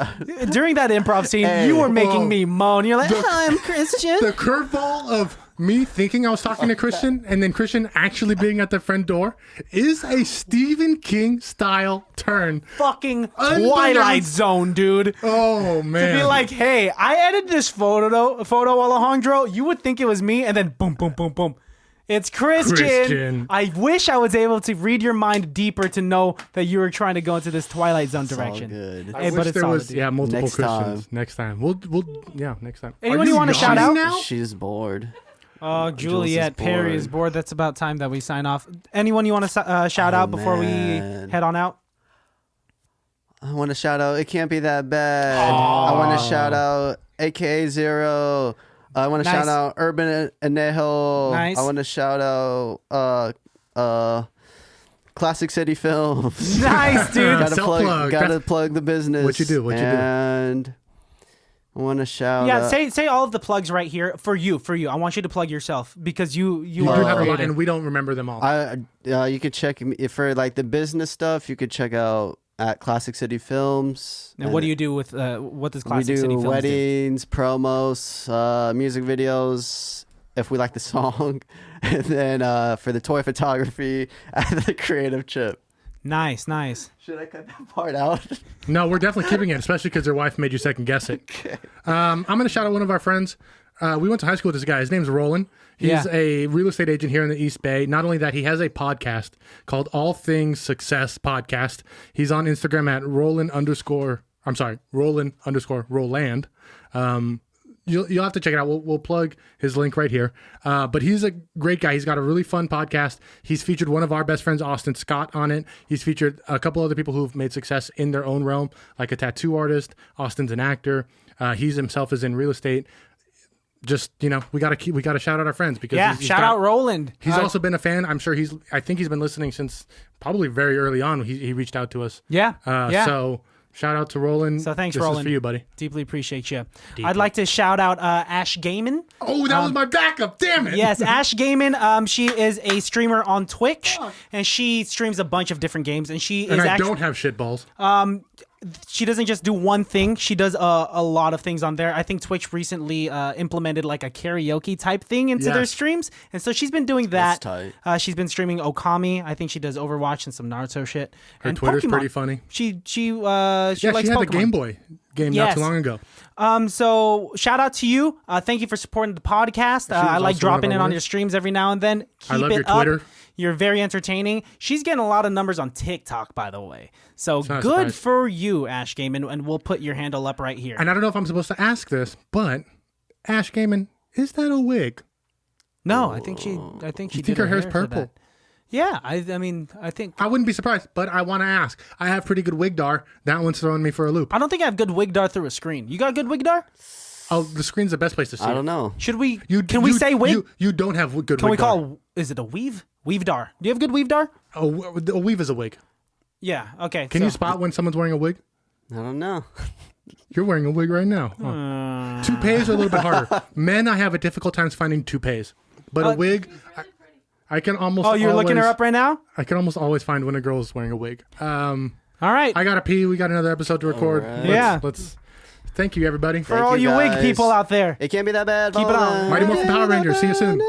Speaker 1: During that improv scene, you were making me moan. You're like, I'm Christian.
Speaker 2: The curveball of me thinking I was talking to Christian and then Christian actually being at the front door is a Stephen King style turn.
Speaker 1: Fucking
Speaker 2: Unbeknownst-
Speaker 1: Twilight Zone, dude.
Speaker 2: Oh man.
Speaker 1: To be like, hey, I edited this photo, Alejandro. You would think it was me, and then boom, boom, boom, boom. It's Christian. I wish I was able to read your mind deeper to know that you were trying to go into this Twilight Zone direction.
Speaker 3: All good.
Speaker 2: I
Speaker 1: but
Speaker 2: wish
Speaker 1: it's
Speaker 2: there
Speaker 1: solid,
Speaker 2: was
Speaker 1: dude.
Speaker 2: multiple
Speaker 3: Next
Speaker 2: Christians.
Speaker 3: time.
Speaker 2: Next time. Next time.
Speaker 1: Anyone
Speaker 2: Are
Speaker 1: you wanna shout
Speaker 2: yawning
Speaker 1: out?
Speaker 2: now?
Speaker 3: She's bored.
Speaker 1: Oh, Juliet,
Speaker 3: is
Speaker 1: Perry is bored. That's about time that we sign off. Anyone you want to shout out before
Speaker 3: man.
Speaker 1: we head on out?
Speaker 3: I want to shout out. It can't be that bad. I want to shout out AKA Zero. I want to
Speaker 1: Nice.
Speaker 3: shout out Urban Añejo.
Speaker 1: Nice.
Speaker 3: I want to shout out Classic City Films.
Speaker 1: Nice, dude.
Speaker 2: Self-plug.
Speaker 3: Gotta plug the business.
Speaker 2: What you do?
Speaker 3: And I want to shout
Speaker 1: Yeah,
Speaker 3: out.
Speaker 1: say all of the plugs right here for you. I want you to plug yourself because you
Speaker 2: You
Speaker 1: are
Speaker 2: do have a lot,
Speaker 1: creative.
Speaker 2: and we don't remember them all.
Speaker 3: You could check me for like the business stuff. You could check out at Classic City Films.
Speaker 1: And what do you do with what does
Speaker 3: We
Speaker 1: Classic
Speaker 3: do
Speaker 1: City Films
Speaker 3: weddings, promos, music videos, if we like the song, and then for the toy photography at the Creative Chip.
Speaker 1: Nice.
Speaker 3: Should I cut that part out?
Speaker 2: No, we're definitely keeping it, especially because their wife made you second guess it.
Speaker 3: Okay.
Speaker 2: I'm going to shout out one of our friends. We went to high school with this guy. His name's Roland. He's a real estate agent here in the East Bay. Not only that, he has a podcast called All Things Success Podcast. He's on Instagram at Roland_Roland. You'll have to check it out. We'll plug his link right here. But he's a great guy. He's got a really fun podcast. He's featured one of our best friends, Austin Scott, on it. He's featured a couple other people who've made success in their own realm, like a tattoo artist. Austin's an actor. He's himself is in real estate. Just, we gotta shout out our friends because he's
Speaker 1: shout out Roland.
Speaker 2: He's also been a fan. I'm sure I think he's been listening since probably very early on. He reached out to us.
Speaker 1: Yeah.
Speaker 2: So shout out to Roland.
Speaker 1: So thanks,
Speaker 2: this
Speaker 1: Roland.
Speaker 2: is for you, buddy.
Speaker 1: Deeply appreciate you. I'd like to shout out AshGamine.
Speaker 2: Oh, that was my backup. Damn it.
Speaker 1: Yes, AshGamine. She is a streamer on Twitch, and she streams a bunch of different games. And
Speaker 2: I don't have shit balls.
Speaker 1: She doesn't just do one thing. She does a lot of things on there. I think Twitch recently implemented like a karaoke type thing into their streams. And so she's been doing that.
Speaker 3: That's
Speaker 1: She's been streaming Okami. I think she does Overwatch and some Naruto shit.
Speaker 2: Her
Speaker 1: and
Speaker 2: Twitter's
Speaker 1: Pokemon.
Speaker 2: pretty funny.
Speaker 1: She likes
Speaker 2: she had
Speaker 1: Pokemon.
Speaker 2: the Game Boy. game
Speaker 1: Yes.
Speaker 2: not too long ago.
Speaker 1: So shout out to you. Thank you for supporting the podcast. I like
Speaker 2: also
Speaker 1: dropping
Speaker 2: one of
Speaker 1: in
Speaker 2: our
Speaker 1: on
Speaker 2: winners.
Speaker 1: your streams every now and then. Keep
Speaker 2: I love
Speaker 1: it
Speaker 2: your
Speaker 1: up.
Speaker 2: Twitter.
Speaker 1: You're very entertaining. She's getting a lot of numbers on TikTok, by the way. So
Speaker 2: not a
Speaker 1: good
Speaker 2: surprise.
Speaker 1: for you, AshGamine, and we'll put your handle up right here.
Speaker 2: And I don't know if I'm supposed to ask this, but AshGamine, is that a wig?
Speaker 1: No, I think she
Speaker 2: You
Speaker 1: did
Speaker 2: think her hair's
Speaker 1: for
Speaker 2: purple?
Speaker 1: that. Yeah, I mean, I think
Speaker 2: I wouldn't be surprised, but I want to ask. I have pretty good wigdar. That one's throwing me for a loop.
Speaker 1: I don't think I have good wigdar through a screen. You got good wigdar?
Speaker 2: Oh, the screen's the best place to see
Speaker 3: I
Speaker 2: it.
Speaker 3: don't know.
Speaker 1: Should we?
Speaker 2: You,
Speaker 1: Can we say wig?
Speaker 2: You don't have good
Speaker 1: Can
Speaker 2: wigdar.
Speaker 1: we call? Is it a weave? Weavedar. Do you have good weavedar?
Speaker 2: A weave is a wig.
Speaker 1: Yeah. Okay.
Speaker 2: Can you spot when someone's wearing a wig?
Speaker 3: I don't know.
Speaker 2: You're wearing a wig right now. Huh. Toupees are a little bit harder. Men, I have a difficult time finding toupees. But a wig, I can almost
Speaker 1: Oh, you're looking her up right now?
Speaker 2: I can almost always find when a girl's wearing a wig.
Speaker 1: All right.
Speaker 2: I gotta pee. We got another episode to record.
Speaker 3: All right.
Speaker 1: Yeah.
Speaker 2: Let's thank you, everybody.
Speaker 1: For all you wig
Speaker 3: guys.
Speaker 1: people out there.
Speaker 3: It can't be that bad.
Speaker 1: Keep it on.
Speaker 3: Follow
Speaker 2: Mighty
Speaker 3: that.
Speaker 2: Morphin Power Rangers. See you soon.